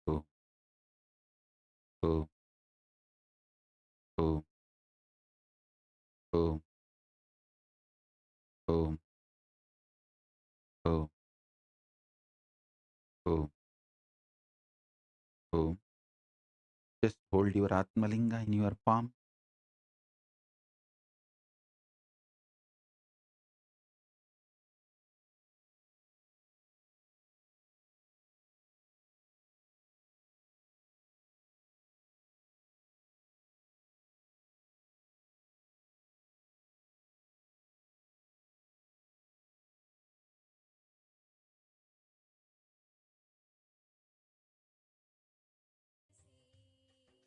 Oh, oh, oh, oh, oh, oh, oh, oh. Just hold your Atmalinga in your palm.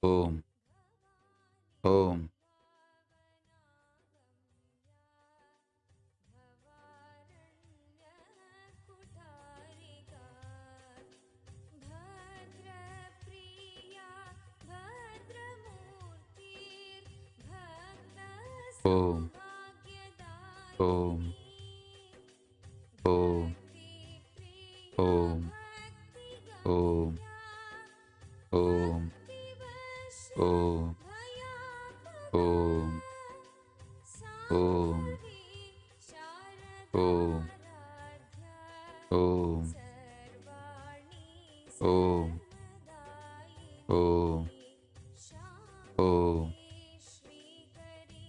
Om, Om, Om, Om, Om, Om, Om, Om, Om, Om, Om, Om, Om, Om, Om. Om.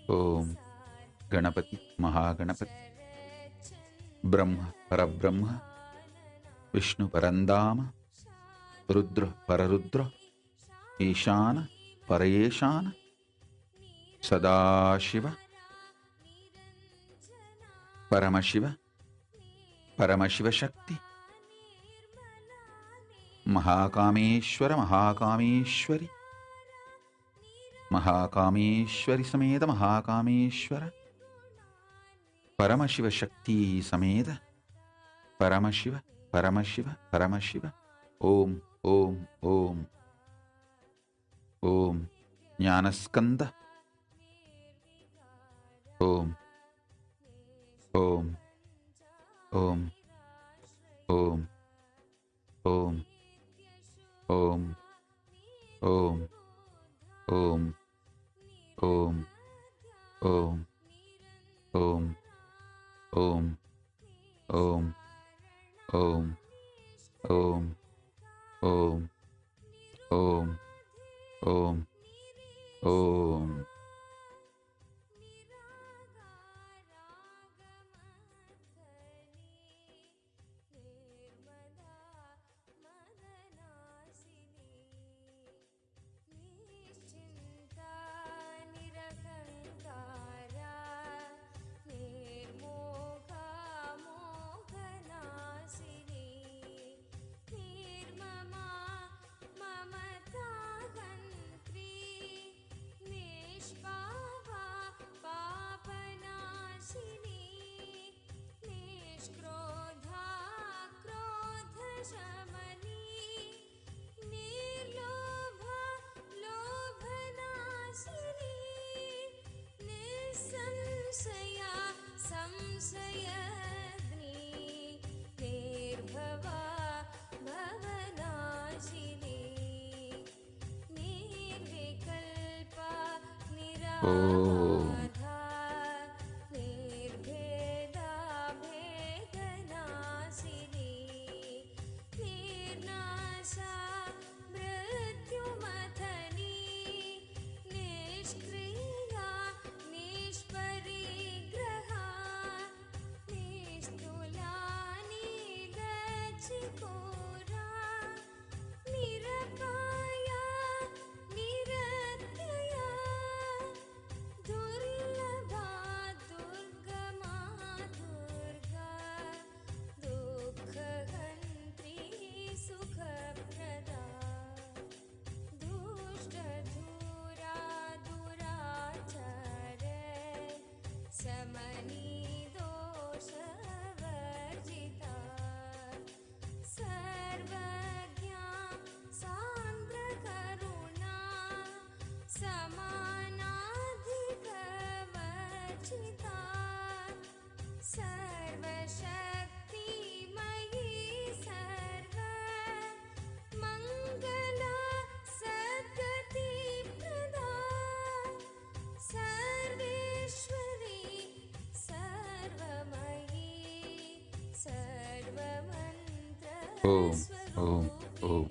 Om. Ganapati, Mahaganapati, Brahma, Parabrahma, Vishnu, Parandama, Rudra, Pararudra, Ishana, Parayeshana, Sadashiva, Paramashiva, Paramashiva Shakti, Mahakameshwara, Mahakameshwari, Mahakameshwari Sameda, Mahakameshwara, Paramashiva Shakti Sameda, Paramashiva, Paramashiva, Paramashiva, Om, Om, Om, Om, Jnanaskanda, Om, Om, Om, Om, Om, Om, Om, Om, Om, Om, Om, Om, Om, Om, Om, Om, Om, Om, Om. Om. Om, Om, Om.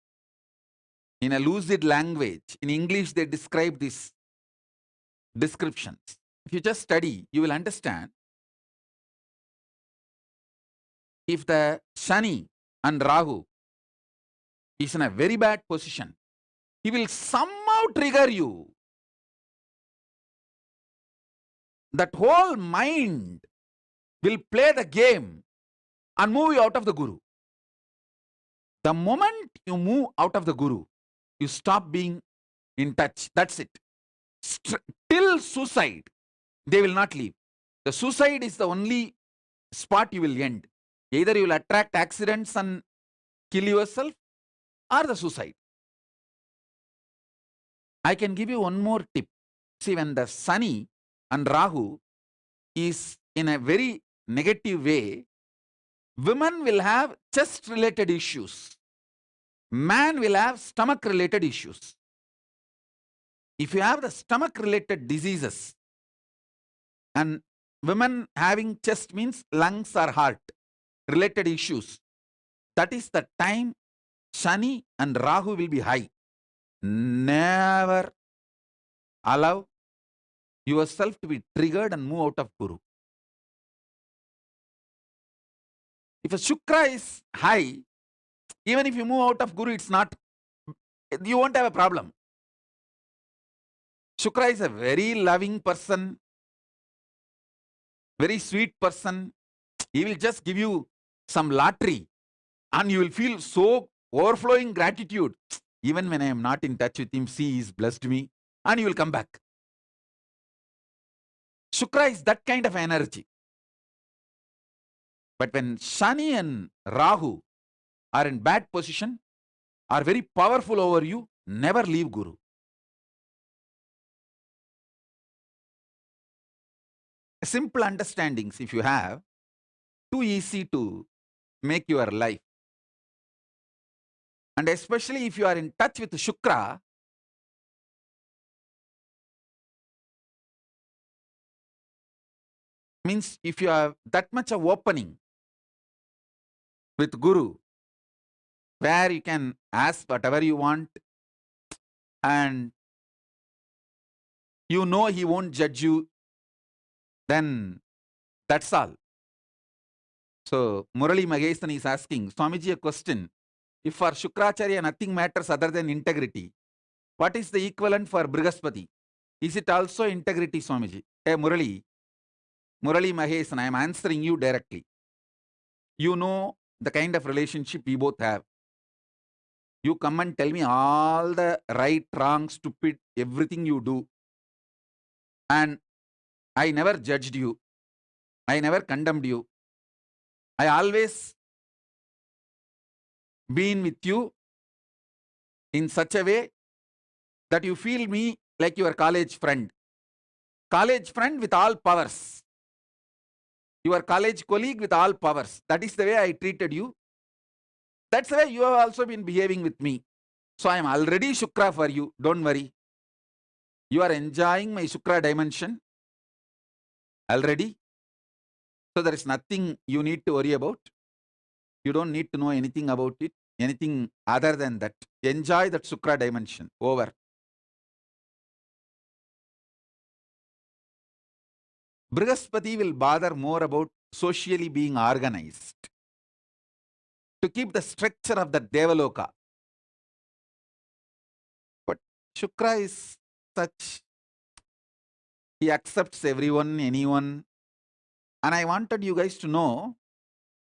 in a lucid language. In English, they describe these descriptions. If you just study, you will understand. If the Shani and Rahu is in a very bad position, he will somehow trigger you. That whole mind will play the game and move you out of the Guru. The moment you move out of the Guru, you stop being in touch. That's it. Till suicide, they will not leave. The suicide is the only spot you will end. Either you will attract accidents and kill yourself, or the suicide. I can give you one more tip. See, when the Shani and Rahu is in a very negative way, women will have chest related issues. Man will have stomach related issues. If you have the stomach related diseases, and women having chest means lungs or heart related issues, that is the time Shani and Rahu will be high. Never allow yourself to be triggered and move out of Guru. If a Shukra is high, even if you move out of Guru, you won't have a problem. Shukra is a very loving person, very sweet person. He will just give you some lottery and you will feel so overflowing gratitude. Even when I am not in touch with him, see, he's blessed me, and you will come back. Shukra is that kind of energy. But when Shani and Rahu are in bad position, are very powerful over you, never leave Guru. Simple understandings, if you have, too easy to make your life. And especially if you are in touch with Shukra, means if you have that much of opening with Guru, where you can ask whatever you want, and you know he won't judge you, then that's all. So Murali Magesan is asking Swamiji a question. If for Shukracharya nothing matters other than integrity, what is the equivalent for Brihaspati? Is it also integrity, Swamiji? Hey Murali Mahesan, I am answering you directly. You know the kind of relationship we both have. You come and tell me all the right, wrong, stupid, everything you do. And I never judged you. I never condemned you. I always been with you in such a way that you feel me like your college friend. College friend with all powers. Your college colleague with all powers. That is the way I treated you. That's the way you have also been behaving with me. So I am already Shukra for you. Don't worry. You are enjoying my Shukra dimension already. So there is nothing you need to worry about. You don't need to know anything about it, anything other than that. Enjoy that Shukra dimension. Over. Brihaspati will bother more about socially being organized to keep the structure of the Devaloka. But Shukra is such, he accepts everyone, anyone. And I wanted you guys to know,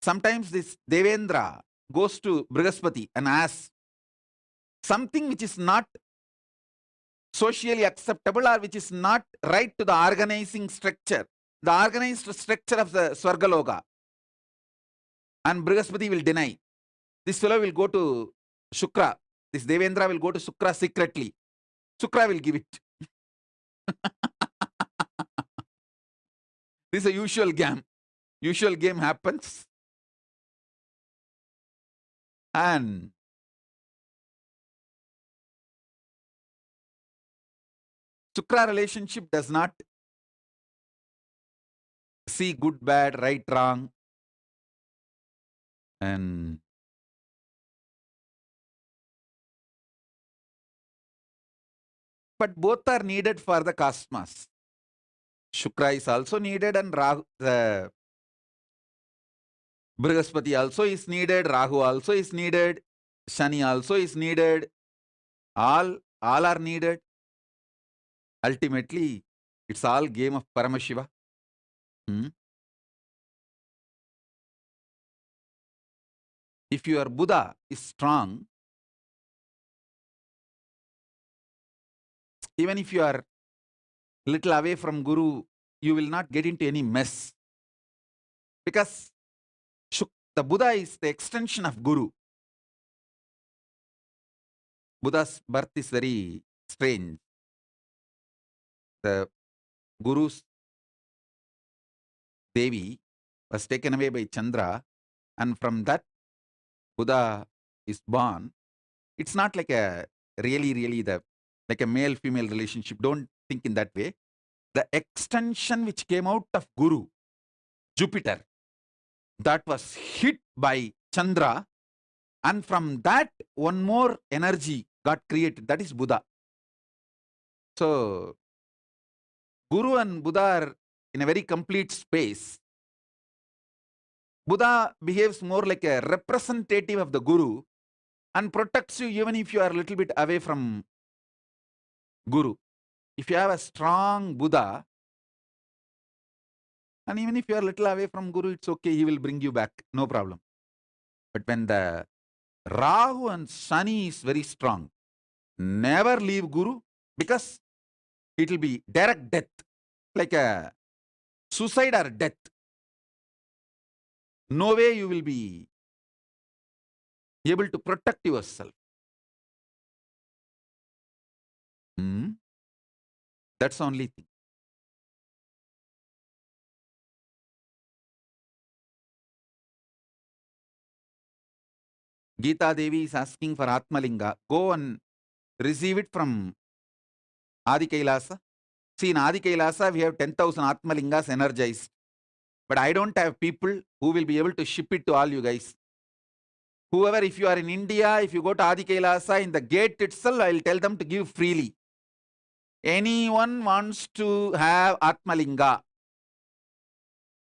sometimes this Devendra goes to Brihaspati and asks something which is not socially acceptable or which is not right to the organizing structure, the organized structure of the Swargaloka. And Brihaspati will deny. This fellow will go to Shukra. This Devendra will go to Shukra secretly. Shukra will give it. This is a usual game. Usual game happens. And Shukra relationship does not see good, bad, right, wrong. And But both are needed for the cosmos. Shukra is also needed and Brihaspati also is needed, Rahu also is needed, Shani also is needed. All are needed. Ultimately, it's all game of Paramashiva. Hmm? If your Buddha is strong, even if you are little away from Guru, you will not get into any mess. Because the Buddha is the extension of Guru. Buddha's birth is very strange. The Guru's Devi was taken away by Chandra, and from that Buddha is born. It's not like a really like a male-female relationship. Don't think in that way. The extension which came out of Guru, Jupiter, that was hit by Chandra, and from that one more energy got created. That is Buddha. So Guru and Buddha are in a very complete space. Buddha behaves more like a representative of the Guru and protects you even if you are a little bit away from Guru. If you have a strong Buddha, and even if you are a little away from Guru, it's okay, he will bring you back, no problem. But when the Rahu and Shani is very strong, never leave Guru, because it will be direct death, like a suicide or death. No way you will be able to protect yourself. That's the only thing. Geeta Devi is asking for Atmalinga. Go and receive it from Adi Kailasa. See, in Adi Kailasa, we have 10,000 Atmalingas energized. But I don't have people who will be able to ship it to all you guys. Whoever, if you are in India, if you go to Adi Kailasa, in the gate itself, I will tell them to give freely. Anyone wants to have Atmalinga,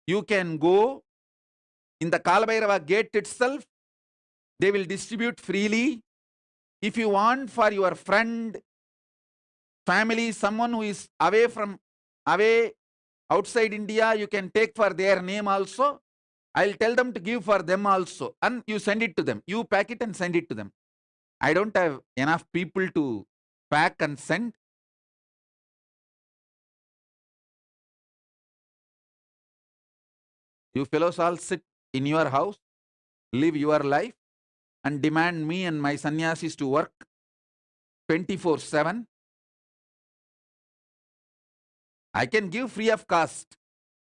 you can go in the Kalabhairava gate itself. They will distribute freely. If you want for your friend, family, someone who is away outside India, you can take for their name also. I'll tell them to give for them also. And you send it to them. You pack it and send it to them. I don't have enough people to pack and send. You fellows all sit in your house, live your life, and demand me and my sannyasis to work 24/7. I can give free of cost,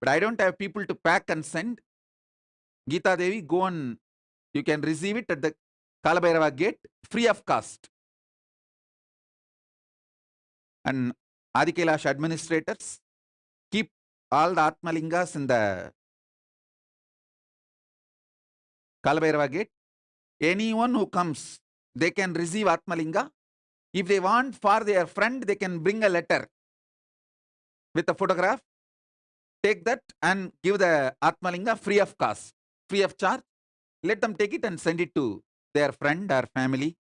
but I don't have people to pack and send. Geeta Devi, go and you can receive it at the Kalabhairava gate free of cost. And Adi Kailash administrators, keep all the Atmalingas in the Kalabhairava gate. Anyone who comes, they can receive Atmalinga. If they want for their friend, they can bring a letter with a photograph. Take that and give the Atmalinga free of cost, free of charge. Let them take it and send it to their friend or family.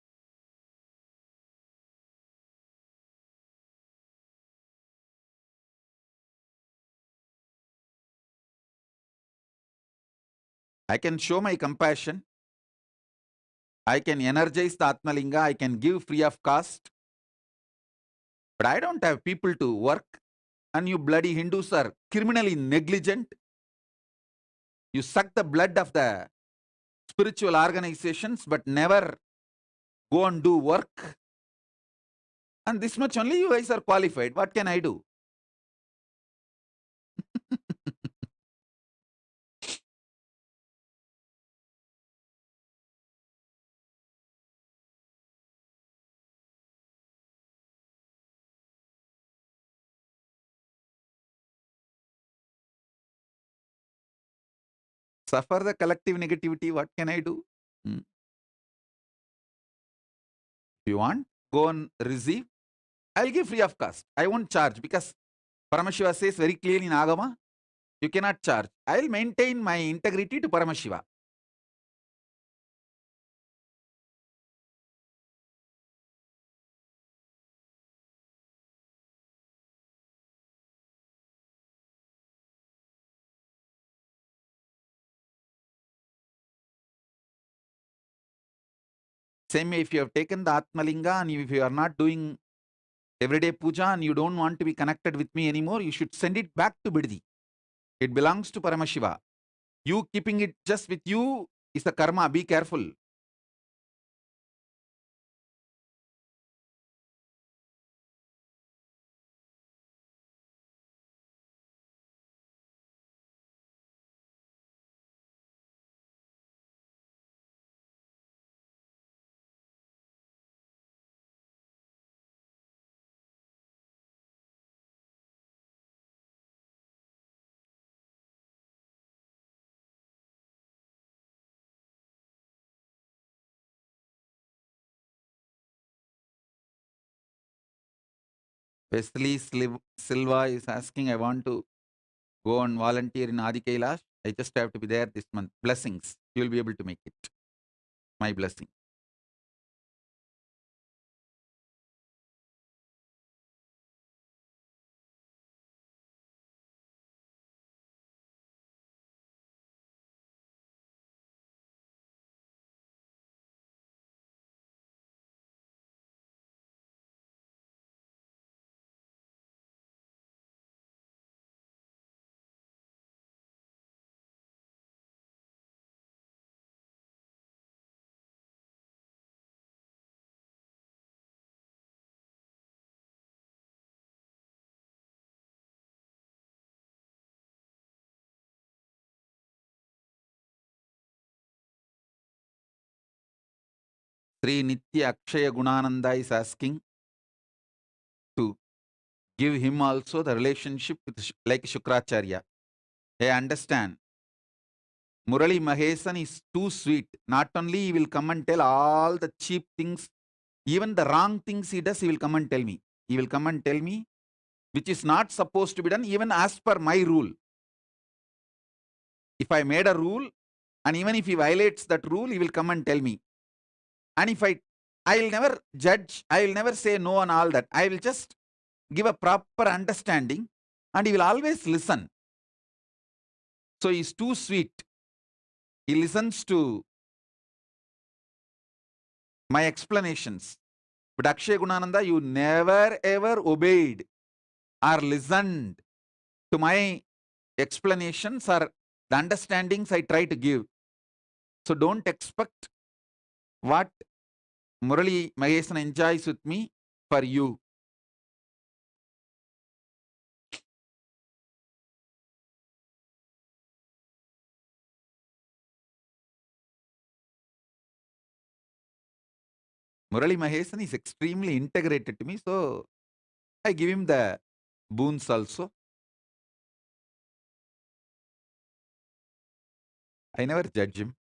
I can show my compassion. I can energize the Atmalinga. I can give free of cost. But I don't have people to work. And you bloody Hindus are criminally negligent. You suck the blood of the spiritual organizations, but never go and do work. And this much only you guys are qualified. What can I do? Suffer the collective negativity. What can I do? If you want, go and receive. I'll give free of cost. I won't charge because Paramashiva says very clearly in Agama, you cannot charge. I'll maintain my integrity to Paramashiva. Same way, if you have taken the Atmalinga and if you are not doing everyday puja and you don't want to be connected with me anymore, you should send it back to Biddi. It belongs to Paramashiva. You keeping it just with you is a karma. Be careful. Wesley Silva is asking, I want to go and volunteer in Adi Kailash. I just have to be there this month. Blessings. You will be able to make it. My blessing. Sri Nitya Akshaya Gunananda is asking to give him also the relationship with like Shukracharya. I understand. Murali Mahesan is too sweet. Not only he will come and tell all the cheap things, even the wrong things he does, he will come and tell me. He will come and tell me, which is not supposed to be done, even as per my rule. If I made a rule, and even if he violates that rule, he will come and tell me. And if I will never judge, I will never say no on all that. I will just give a proper understanding, and he will always listen. So he's too sweet. He listens to my explanations. But Akshay Gunananda, you never ever obeyed or listened to my explanations or the understandings I try to give. So don't expect what Murali Mahesan enjoys with me for you. Murali Mahesan is extremely integrated to me, so I give him the boons also. I never judge him.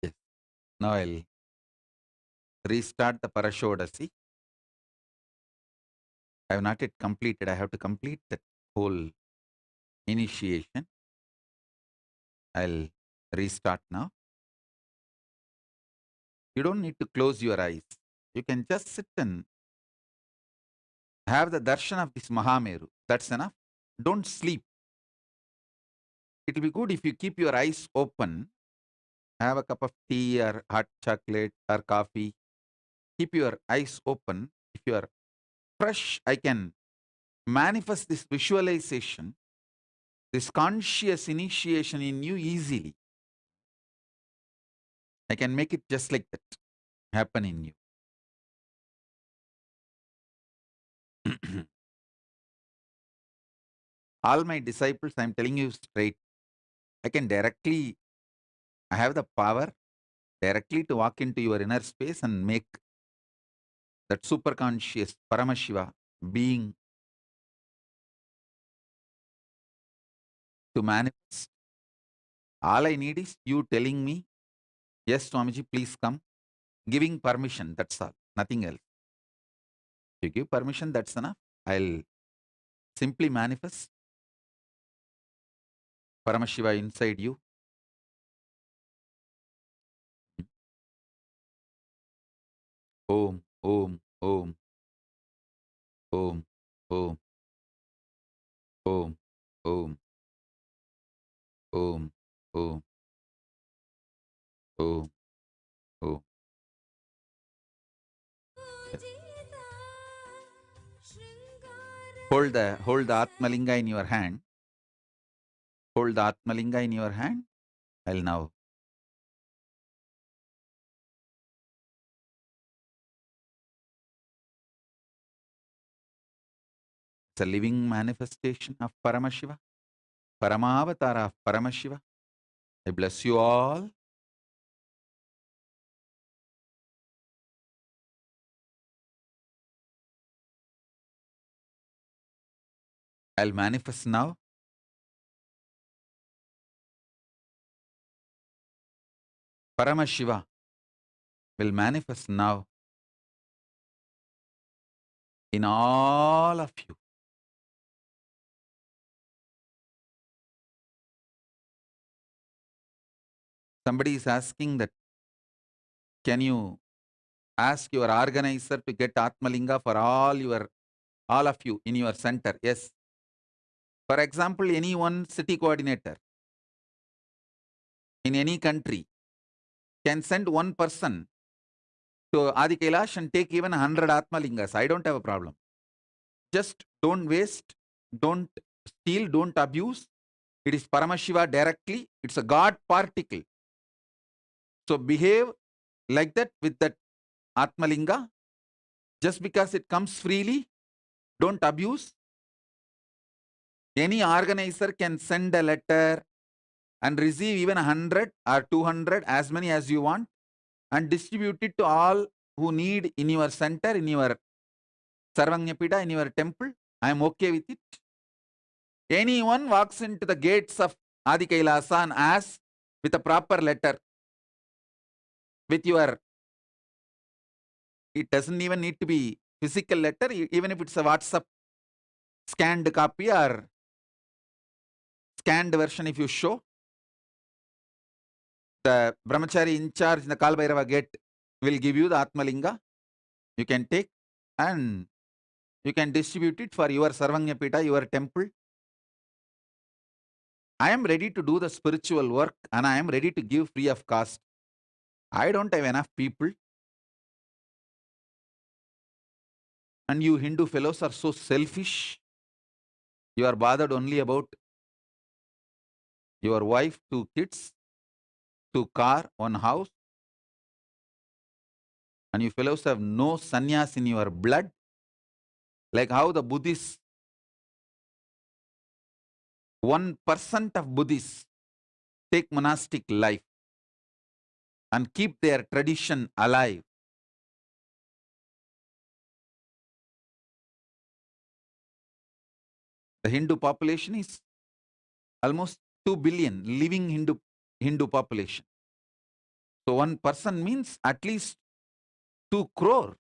Yes. Now I'll restart the Parashodashi. I have not yet completed. I have to complete that whole initiation. I'll restart now. You don't need to close your eyes. You can just sit and have the darshan of this Mahameru. That's enough. Don't sleep. It will be good if you keep your eyes open have a cup of tea or hot chocolate or coffee. Keep your eyes open. If you are fresh, I can manifest this visualization, this conscious initiation in you easily. I can make it just like that happen in you. All my disciples, I'm telling you straight, I can directly, I have the power directly to walk into your inner space and make that super conscious Paramashiva being to manifest. All I need is you telling me, yes, Swamiji, please come. Giving permission, that's all, nothing else. If you give permission, that's enough. I'll simply manifest Paramashiva inside you. Om, Om, Om, Om, Om, Om, Om, Om, Om, Om, Om. Yes. Hold the Atmalinga in your hand. Hold the Atmalinga in your hand. I'll now. It's a living manifestation of Paramashiva, Paramavatara of Paramashiva. I bless you all. I'll manifest now. Paramashiva will manifest now in all of you. Somebody is asking that, can you ask your organizer to get Atmalinga for all of you in your center? Yes. For example, any one city coordinator in any country can send one person to Adi Kailash and take even 100 Atmalingas. I don't have a problem. Just don't waste, don't steal, don't abuse. It is Paramashiva directly. It's a God particle. So behave like that with that Atmalinga. Just because it comes freely, don't abuse. Any organizer can send a letter and receive even 100 or 200, as many as you want, and distribute it to all who need in your center, in your Sarvanyapida, in your temple. I am okay with it. Anyone walks into the gates of Adi Kailasa and asks with a proper letter, with your, it doesn't even need to be physical letter, even if it's a WhatsApp scanned copy or scanned version, if you show, the brahmachari in charge in the Kalbhairava gate will give you the Atmalinga. You can take and you can distribute it for your Sarvanyapita, your temple. I am ready to do the spiritual work and I am ready to give free of cost. I don't have enough people. And you Hindu fellows are so selfish. You are bothered only about your wife, 2 kids, 2 car, 1 house. And you fellows have no sannyas in your blood. Like how the Buddhists, 1% of Buddhists take monastic life and keep their tradition alive. The Hindu population is almost 2 billion living Hindu population. So 1% means at least 2 crore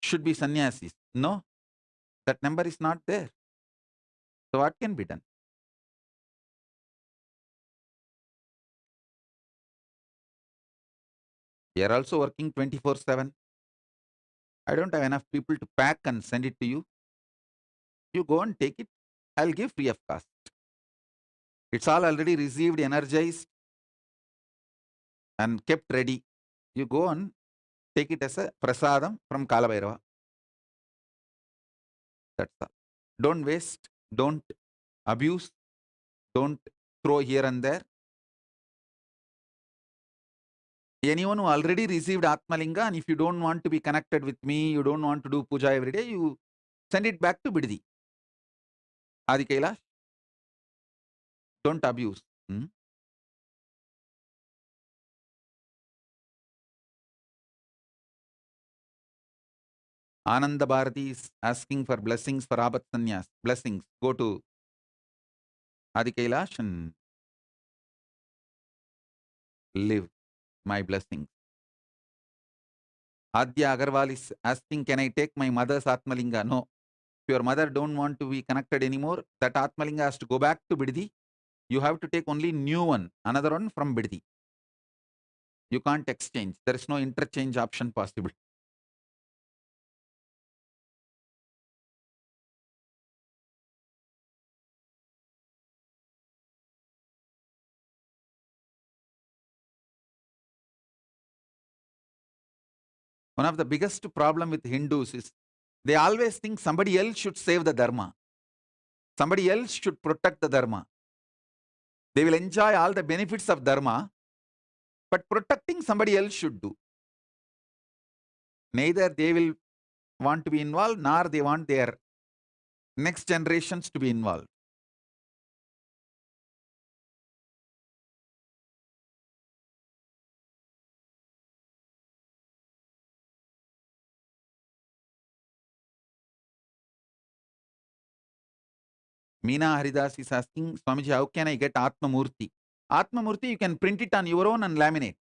should be sannyasis. No, that number is not there. So what can be done? We are also working 24/7. I don't have enough people to pack and send it to you. You go and take it. I'll give free of cost. It's all already received, energized. and kept ready. You go and take it as a prasadam from Kalabhairava. That's all. Don't waste, don't abuse, don't throw here and there. Anyone who already received Atmalinga, and if you don't want to be connected with me, you don't want to do puja every day, you send it back to Biddi. Adi Kailash, don't abuse. Hmm? Ananda Bharati is asking for blessings for Abat Sanyas. Blessings. Go to Adi Kailash and live my blessings. Adya Agarwal is asking, can I take my mother's Atmalinga? No. If your mother don't want to be connected anymore, that Atmalinga has to go back to Biddi. You have to take only new one, another one from Biddi. You can't exchange. There is no interchange option possible. One of the biggest problem with Hindus is they always think somebody else should save the dharma. Somebody else should protect the dharma. They will enjoy all the benefits of dharma, but protecting somebody else should do. Neither they will want to be involved, nor they want their next generations to be involved. Meena Haridas is asking, Swamiji, how can I get Atma Murti? Atma Murti, you can print it on your own and laminate.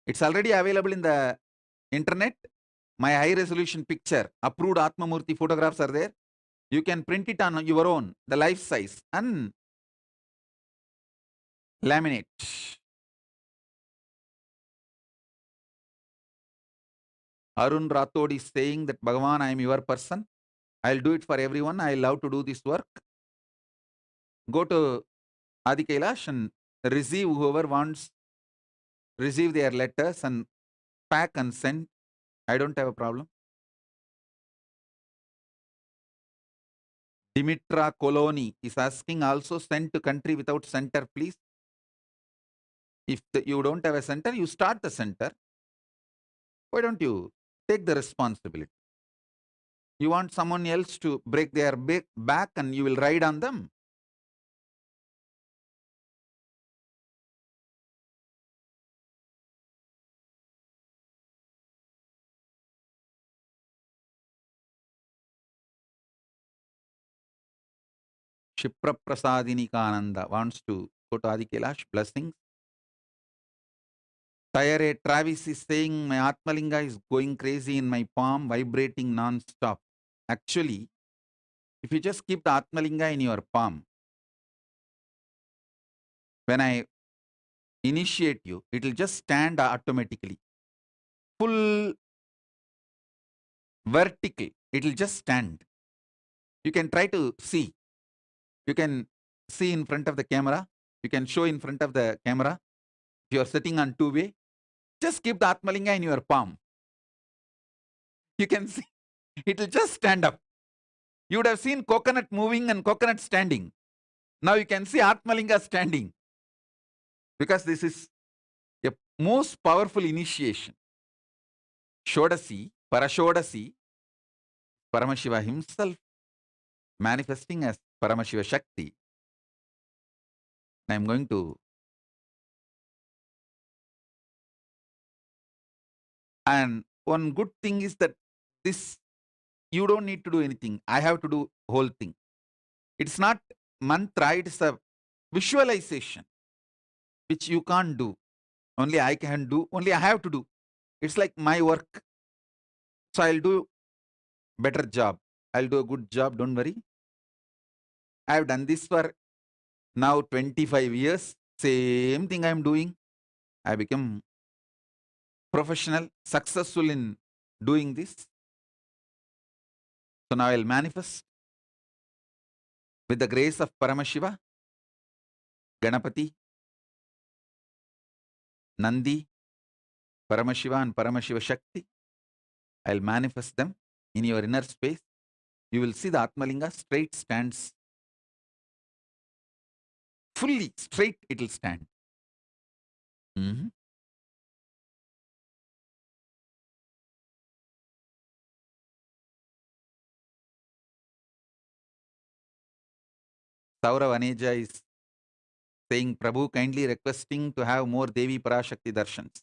It's already available in the internet. My high resolution picture, approved Atma Murti photographs are there. You can print it on your own, the life size, and laminate. Arun Rathod is saying that Bhagavan, I am your person. I'll do it for everyone. I love to do this work. Go to Adi Kailash and receive whoever wants, receive their letters and pack and send. I don't have a problem. Dimitra Coloni is asking, also send to country without center, please. If you don't have a center, you start the center. Why don't you take the responsibility? You want someone else to break their back and you will ride on them. Shipra Prasadini Kananda wants to go to Adi Kailash. Blessings. Tayare Travis is saying, my Atmalinga is going crazy in my palm, vibrating non-stop. Actually, if you just keep the Atmalinga in your palm, when I initiate you, it will just stand automatically. Full vertical, it will just stand. You can try to see. You can see in front of the camera. You can show in front of the camera. If you are sitting on two-way, just keep the Atmalinga in your palm. You can see, it will just stand up. You would have seen coconut moving and coconut standing. Now you can see Atmalinga standing. Because this is a most powerful initiation. Shodasi, Parashodashi, Paramashiva himself manifesting as Paramashiva Shakti. I am going to. And one good thing is that this, you don't need to do anything. I have to do whole thing. It's not mantra, it's a visualization, which you can't do. Only I can do, only I have to do. It's like my work. So I'll do better job. I'll do a good job, don't worry. I have done this for now 25 years. Same thing I am doing. I become professional, successful in doing this. So now I'll manifest with the grace of Paramashiva, Ganapati, Nandi, Paramashiva and Paramashiva Shakti. I'll manifest them in your inner space. You will see the Atmalinga straight stands. Fully straight it will stand. Mhm. Saurav Aneja is saying, Prabhu kindly requesting to have more Devi Parashakti darshans.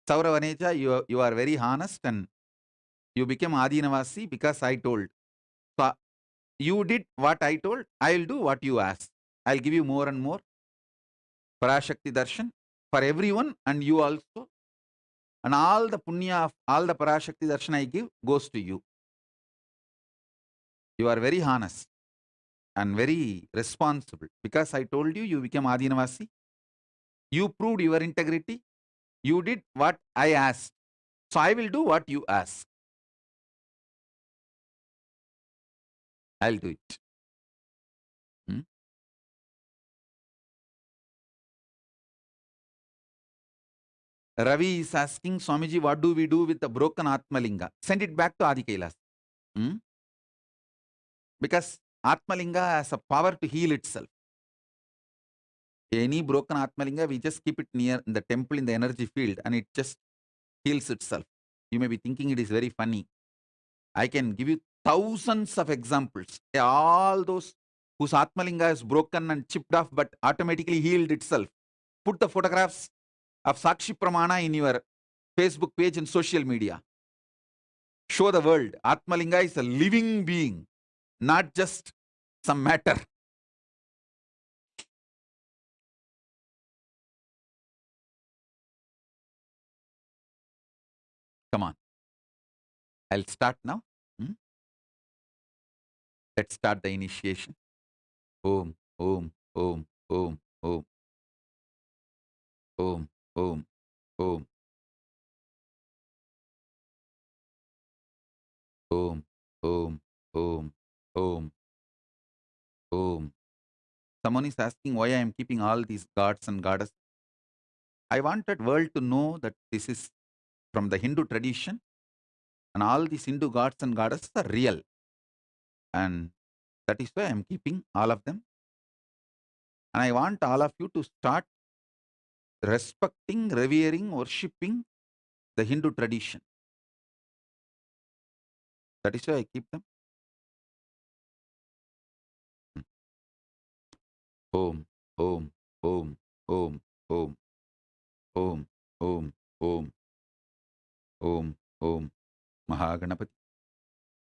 Saurav Aneja, you are very honest and you became Adinavasi because I told. So you did what I told, I will do what you asked. I'll give you more and more Parashakti darshan for everyone and you also. And all the punya of all the Parashakti darshan I give goes to you. You are very honest and very responsible. Because I told you, you became Adinavasi. You proved your integrity. You did what I asked. So I will do what you ask. I'll do it. Hmm? Ravi is asking, Swamiji, what do we do with the broken Atmalinga? Send it back to Adi Kailas. Hmm? Because Atmalinga has a power to heal itself. Any broken Atmalinga, we just keep it near in the temple in the energy field and it just heals itself. You may be thinking it is very funny. I can give you thousands of examples. All those whose Atmalinga is broken and chipped off but automatically healed itself. Put the photographs of Sakshi Pramana in your Facebook page and social media. Show the world Atmalinga is a living being, not just some matter. Come on. I'll start now. Hmm? Let's start the initiation. Om, Om, Om, Om, Om, Om, Om, Om, Om, Om, Om, Om, Om. Someone is asking why I am keeping all these gods and goddesses. I wanted world to know that this is from the Hindu tradition and all these Hindu gods and goddesses are real. And that is why I am keeping all of them. And I want all of you to start respecting, revering, worshipping the Hindu tradition. That is why I keep them. Om, Om, Om, Om, Om, Om, Om, Om, Om, Om, Mahaganapati,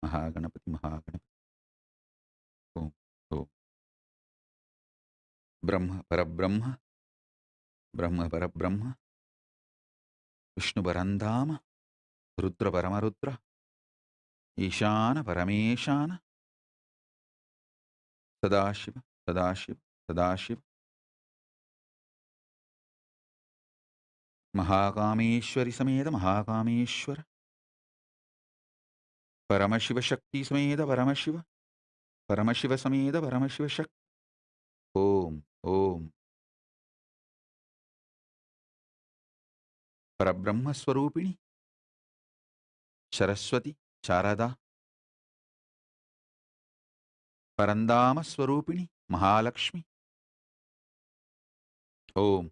Mahaganapati, Mahaganapati, Om, Om, Brahma, Parabrahma, Brahma, Parabrahma, Vishnu Parandama, Rudra Paramarudra, Ishana Parameshana, Sadashiva, Sadashiva, Sadashiva, Mahakameshwari Sameda, Mahakameshwara, Paramashiva Shakti Sameda, Paramashiva, Paramashiva Sameda, Paramashiva Shakti, Om, Om, Parabrahma Swarupini, Saraswati, Charada, Parandama Swarupini, Mahalakshmi, Om,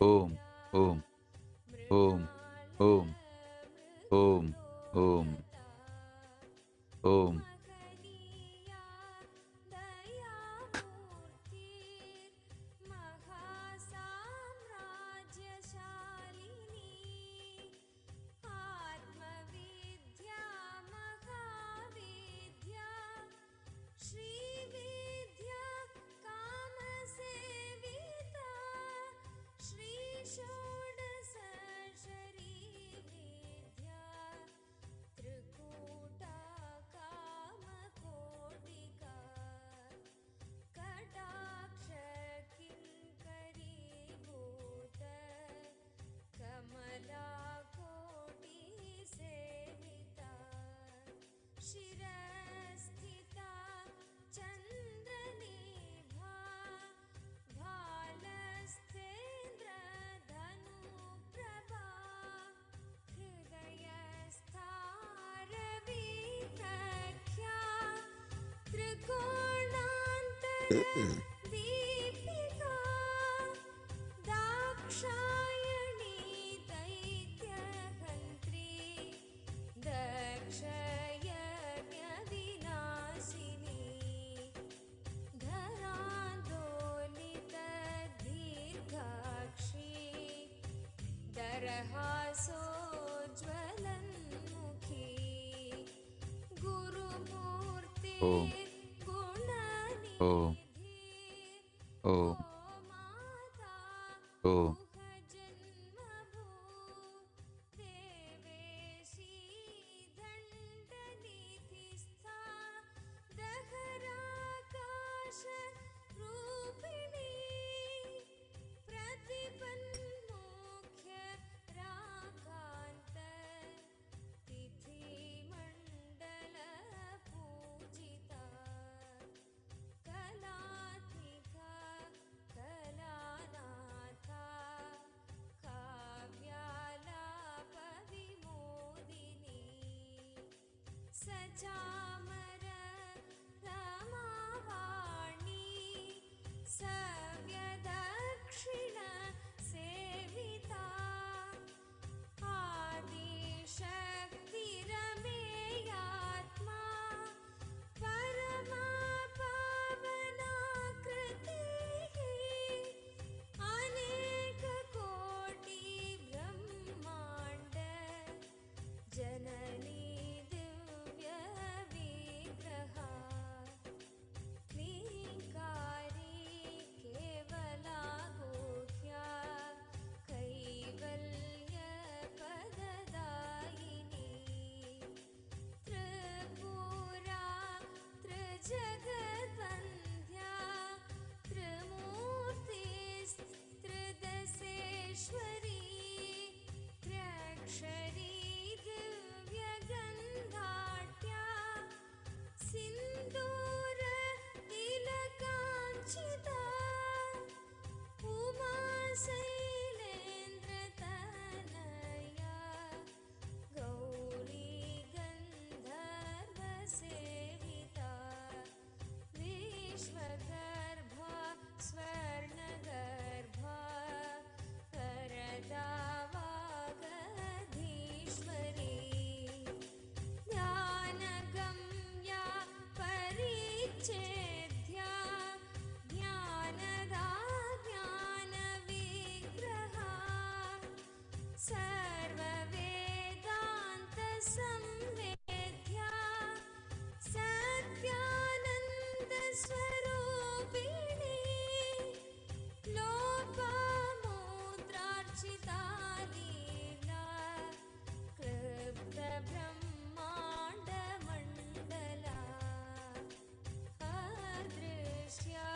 Om, Om, Om, Om, Om, Om, Om, Deepika Dakshayani दैत्यहन्त्री दक्षयज्ञविनाशिनी धरान्दोलितदीर्घाक्षी दरहासोज्ज्वलन्मुखी Gurumurthy Om. Om. गुणनिधि Om. गोमाता Om. गुहजन्मभू देवेशी दण्डनीतिस्था दहराकाशरूपिणी प्रतिपन्मुख्य राकान्त तिथिमण्डलपूजिता कलात्मिका कलानाथा काव्यालापविमोदिनी सचामर रमावाणी सव्यदक्षिण सेविता आदिशक्तिरमेयात्मा परमा पावनाकृतिः अनेककोटि ब्रह्माण्ड जननी दिव्यविग्रहा क्लीङ्कारी केवला गुह्या कैवल्यपददायिनी त्रिपुरा त्रिजगद्वन्द्या त्रिमूर्तिस्त्रिदशेश्वरी त्र्यक्षरी दिव्यगन्धाढ्या सिन्दूर तिलकाञ्चिता उमा शैलेन्द्रतनया गौरी गन्धर्वसेविता विश्वगर्भा स्वर्णगर्भा वरदा वागधीश्वरी ध्यानगम्या परिच्छेद्या ज्ञानदा ज्ञानविग्रहा सर्ववेदान्तसंवेद्या सत्यानन्दस्वरूपिणी लोपामुद्रार्चिता लीला क्लृप्तब्रह्माण्डमण्डला अदृश्या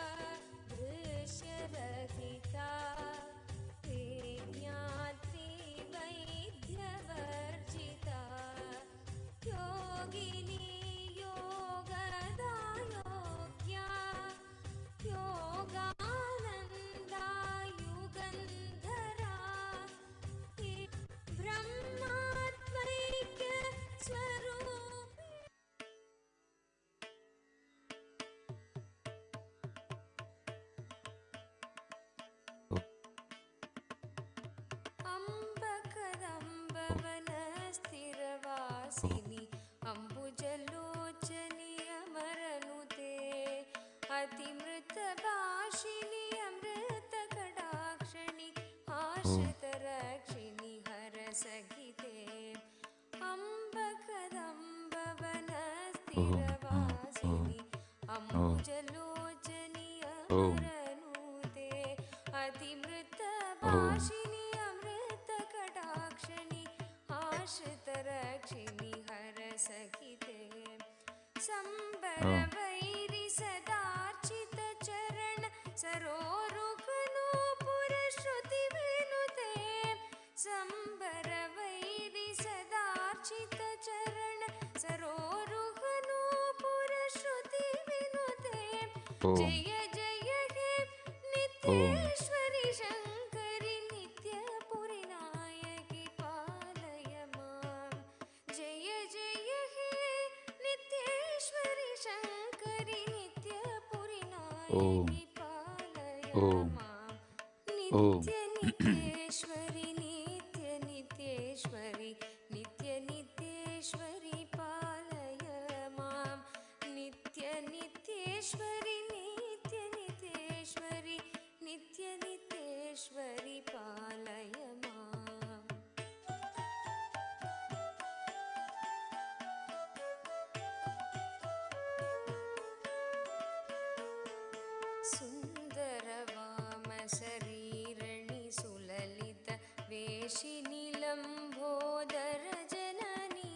दृश्यरहिता विज्ञात्री वैद्यवर्जिता योगिनी योगदा योग्या योगानन्दा युगन्धरा ब्रह्मात्मैक्य स्वरूपी Om. अम्बकदम्बवनस्थिरवासिनि अम्बुजलोचनि अमरनुते अतिमृतभाषिणि अमृतकटाक्षिणि आश्रितरक्षिणि हरसहिते अम्बकदम्बवनस्थिरवासिनि अम्बुजलोचनि अमरनुते अतिमृतभाषिणि अमृतकटाक्षिणि आश्रितरक्षिणि हरसहिते संबरवैरि सदार्चितचरण सरोरुहनूपुरश्रुतिविनुते संबरवैरि सदार्चितचरण सरोरुहनूपुरश्रुतिविनुते Om. जय जय हे Om. नित्येश्वरि शङ्करि नित्यपुरि नायकि पालय मां जय जय हे नित्येश्वरि शङ्करि नित्यपुरि नायकि Om. नित्यपुरिनायकि पालय Om. मां Om. नित्यनित्येश्वरि नित्यनित्येश्वरि नित्यनित्येश्वरि पालय मां नित्यनित्येश्वरि नित्यनित्येश्वरि नित्यनित्येश्वरि पालय माम् सुन्दरवामशरीरणि सुललित वेशिनि लम्बोदर जननी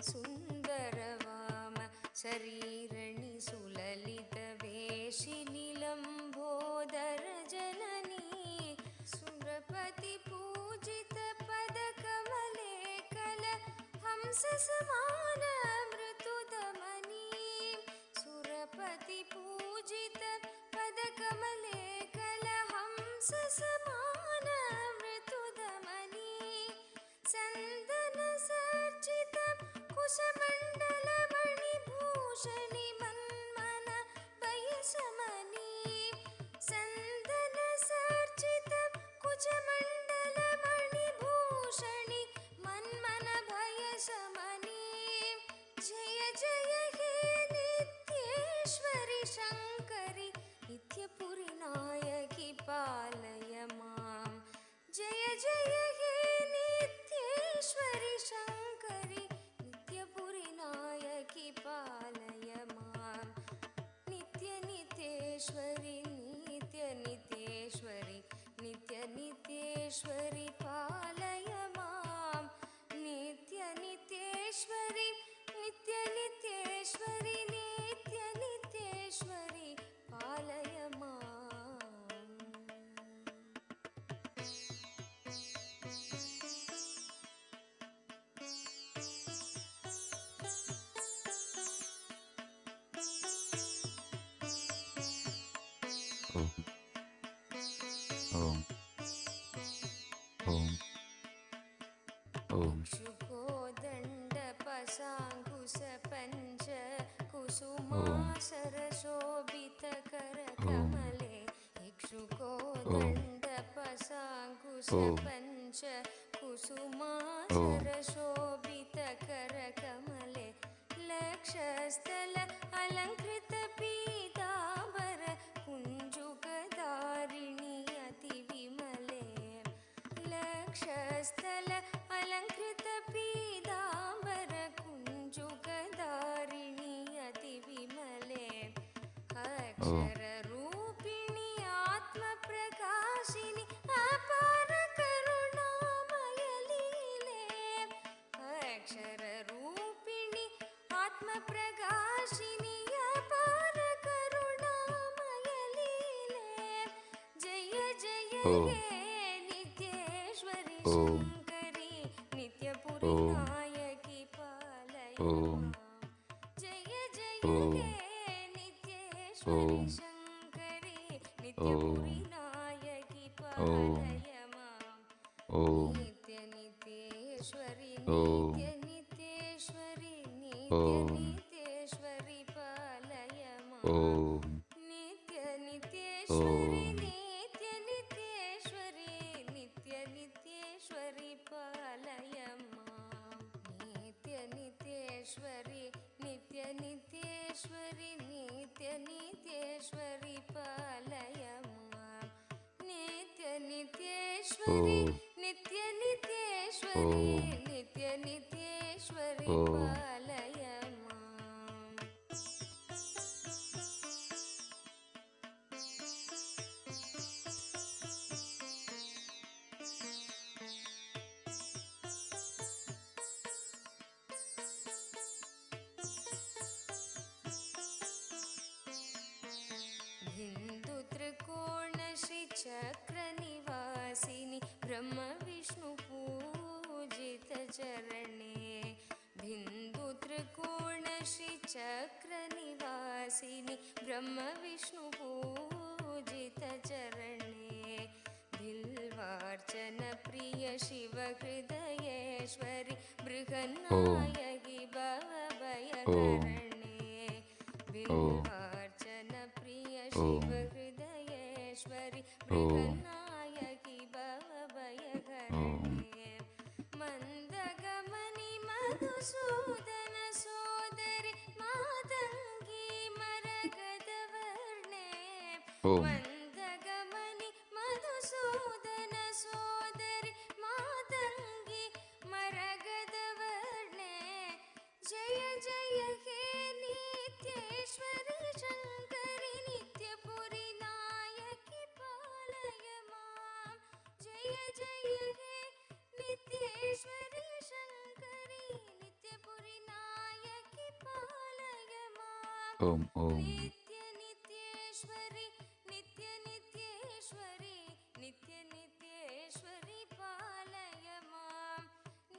सुन्दरवाम शरीरणि सुललित वेशिनि लम्बोदर जननी सुरपति पूजित पदकमले कल हंस समान मृदुदमनी सुरपति पूजित पदकमले कलहंस समान मृदुदमनी सन्दन सर्चित कुशमण्डल मणिभूषणि मन्मन वयसमनी सन्दन सर्चित कुशमण्डल मणिभूषणि मन्मन भयसमनी जय जय हे नित्येश्वरि शङ्करि नित्यपुरिनायकि पालय मां जय जय हे नित्येश्वरि शङ्करि नित्यपुरिनायकि पालय मां नित्यनित्येश्वरि नित्यनित्येश्वरि नित्यनित्येश्वरि पालय मां नित्यनित्येश्वरि नित्यनित्येश्वरि नित्यनित्येश्वरि पालय माम् Om. Om. Om. Om. इक्षुकोदण्ड पशाङ्कुश पञ्च Om. कुसुमासरशोभित Om. करकमले इक्षुकोदण्ड पशाङ्कुश Om. पञ्च Om. कुसुमासरशोभित करकमले लक्षस्थल अलङ्कृत पीताम्बर कुञ्जुकधारिणि अतिविमले लक्षस्थल अलङ्कृत पीताम्बर कुञ्जुकधारिणि अतिविमले अक्षररूपिणि आत्मप्रकाशिनि अपार करुणामय लीले अक्षररूपिणि आत्मप्रकाशिनि अपार करुणामय लीले जय जय Om. हे नित्येश्वरि Om. शङ्करि नित्यपुरिनायकि पालय Om. मां जय जय Om. हे नित्येश्वरि Om. शङ्करि Om. नित्यपुरिनायकि Om. पालय मां Om. नित्यनित्येश्वरि Om. नित्यनित्येश्वरि Om. नित्यनित्येश्वरि पालय मां Om. नित्यनित्येश्वरि Om. नित्यनित्येश्वरि नित्यनित्येश्वरि पालय मां नित्यनित्येश्वरि नित्यनित्येश्वरि नित्यनित्येश्वरि पालय मां नित्यनित्येश्वरि Om. नित्यनित्येश्वरि Om. नित्यनित्येश्वरि Om. पालय माम् हिन्दुत्रिकोणश्रीचक्रनिवासिनि ब्रह्मविष्णुपूजितचरणे बिन्दुत्रिकोणश्रीचक्रनिवासिनि ब्रह्मविष्णुपूजितचरणे बिल्वार्चनप्रिय शिवहृदयेश्वरि बृहन्नायकि भवभयहरणे बिल्वार्चनप्रिय ಮಧುಸೂದನ ಸೋದರಿ ಮಾತಂಗಿ ಮರಗದವರ್ಣೆ Om. ಮಂದಗಮನಿ ಮಧುಸೂದನ ಸೋದರಿ ಮಾತಂಗಿ ಮರಗದವರ್ಣೆ ಜಯ ಜಯ ಹೇ ನಿತ್ಯೇಶ್ವರಿ ಶಂಕರಿ ನಿತ್ಯಪುರಿ ನಾಯಕಿ ಪಾಲಯ ಮಾಂ ಜಯ ಜಯ ಹೇ ನಿತ್ಯೇಶ್ವರಿ ಶಂಕರಿ ನಿತ್ಯಪುರಿ ನಾಯಕಿ ಪಾಲಯ ಮಾಂ Om. Om. ನಿತ್ಯ ನಿತ್ಯೇಶ್ವರಿ ನಿತ್ಯ ನಿತ್ಯೇಶ್ವರಿ ನಿತ್ಯ ನಿತ್ಯೇಶ್ವರಿ ಪಾಲಯ ಮಾಂ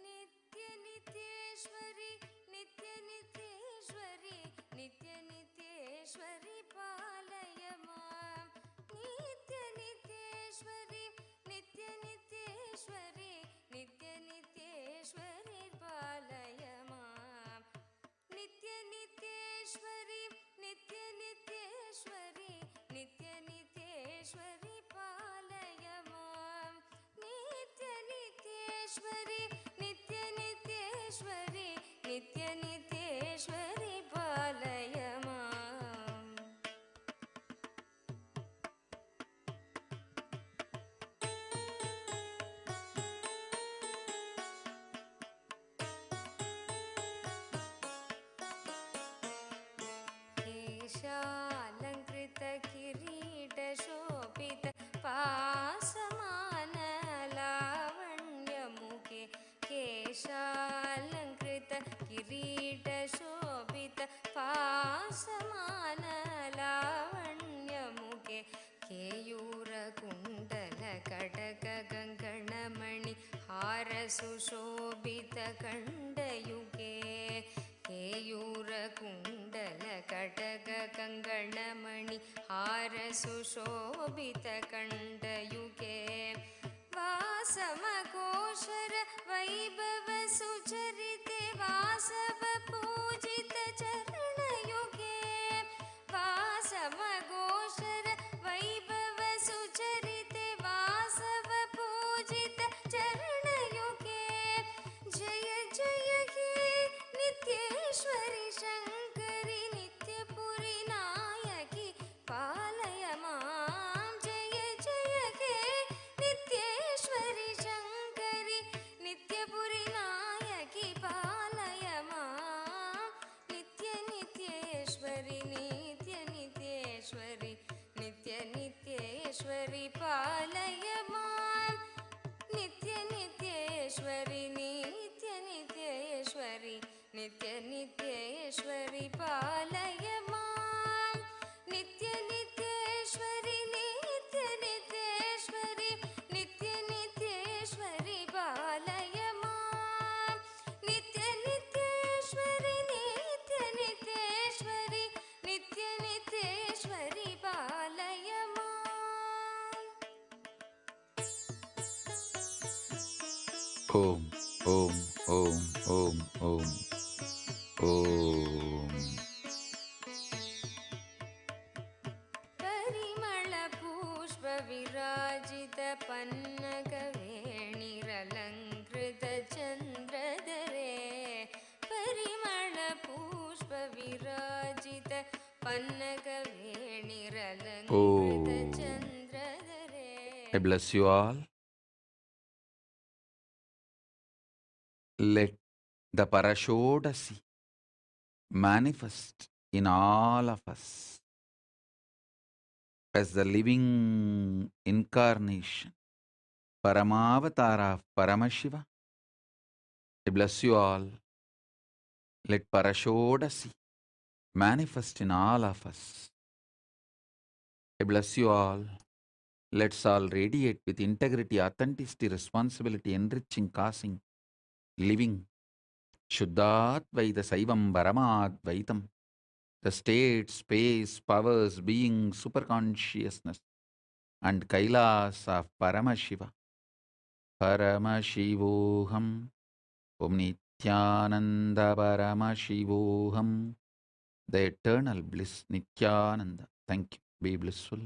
ನಿತ್ಯ ನಿತ್ಯೇಶ್ವರಿ ನಿತ್ಯ ನಿತ್ಯೇಶ್ವರಿ ನಿತ್ಯ ನಿತ್ಯೇಶ್ವರಿ ಪಾಲಯ ಮಾಂ ನಿತ್ಯ ನಿತ್ಯೇಶ್ವರಿ ನಿತ್ಯ ನಿತ್ಯೇಶ್ವರಿ ನಿತ್ಯ ನಿತ್ಯೇಶ್ವರಿ ಪಾಲಯ ಮಾಂ ನಿತ್ಯ ನಿತ್ಯೇಶ್ವರಿ ನಿತ್ಯ ನಿತ್ಯೇಶ್ವರಿ ನಿತ್ಯ ನಿತ್ಯೇಶ್ವರಿ ಪಾಲಯ ಮಾಂ ನಿತ್ಯ ನಿತ್ಯೇಶ್ವರಿ ನಿತ್ಯ ನಿತ್ಯೇಶ್ವರಿ ನಿತ್ಯ ನಿತ್ಯೇಶ್ವರಿ ಪಾಲಯ ಮಾಂ केशालङ्कृत किरीट शोभित पासमान लावण्यमुखे केशालङ्कृत किरीट शोभित पासमान लावण्यमुखे केयूरकुण्डल कटक कङ्कणमणि हार सुशोभित कण्डयुगे केयूरकुण्डल कटक कङ्कणमणि हार सुशोभित कण्डयुगे वासमघोषर वैभव सुचरिते वासव पूजित चरणयुगे वासमघोषर वैभव सुचरिते वासव पूजित चरणयुगे जय जय हे नित्येश्वरि शङ्करि नित्यपुरि नायकि पालय मां जय जय हे नित्येश्वरि शङ्करि नित्यपुरि नायकि पालय मां नित्य नित्येश्वरि नित्य नित्येश्वरि नित्य नित्येश्वरि पालय मां नित्य नित्येश्वरि नित्य नित्येश्वरि नित्य नित्येश्वरि पालय मां नित्य नित्येश्वरि नित्य नित्येश्वरि नित्य नित्येश्वरि पालय मां नित्य नित्येश्वरि नित्य नित्येश्वरि नित्य नित्येश्वरि पालय मां Om. Om. Om. Om. Om. Om. परिमळ पुष्प विराजित पन्नग वेणिरलङ्कृत चन्द्रधरे परिमळ पुष्प विराजित पन्नग वेणिरलङ्कृत Oh. चन्द्रधरे I bless you all. Let the Parashodashi manifest in all of us as the living incarnation, Paramavatara of Paramashiva. I bless you all. Let Parashodashi manifest in all of us. I bless you all. Let's all radiate with integrity, authenticity, responsibility, enriching, causing, living. Shuddhatvaita Saivam Paramadvaitam. The state, space, powers, being, superconsciousness, and Kailas of Paramashiva. Paramashivoham. Om Nityananda Paramashivoham. The eternal bliss, Nityananda. Thank you. Be blissful.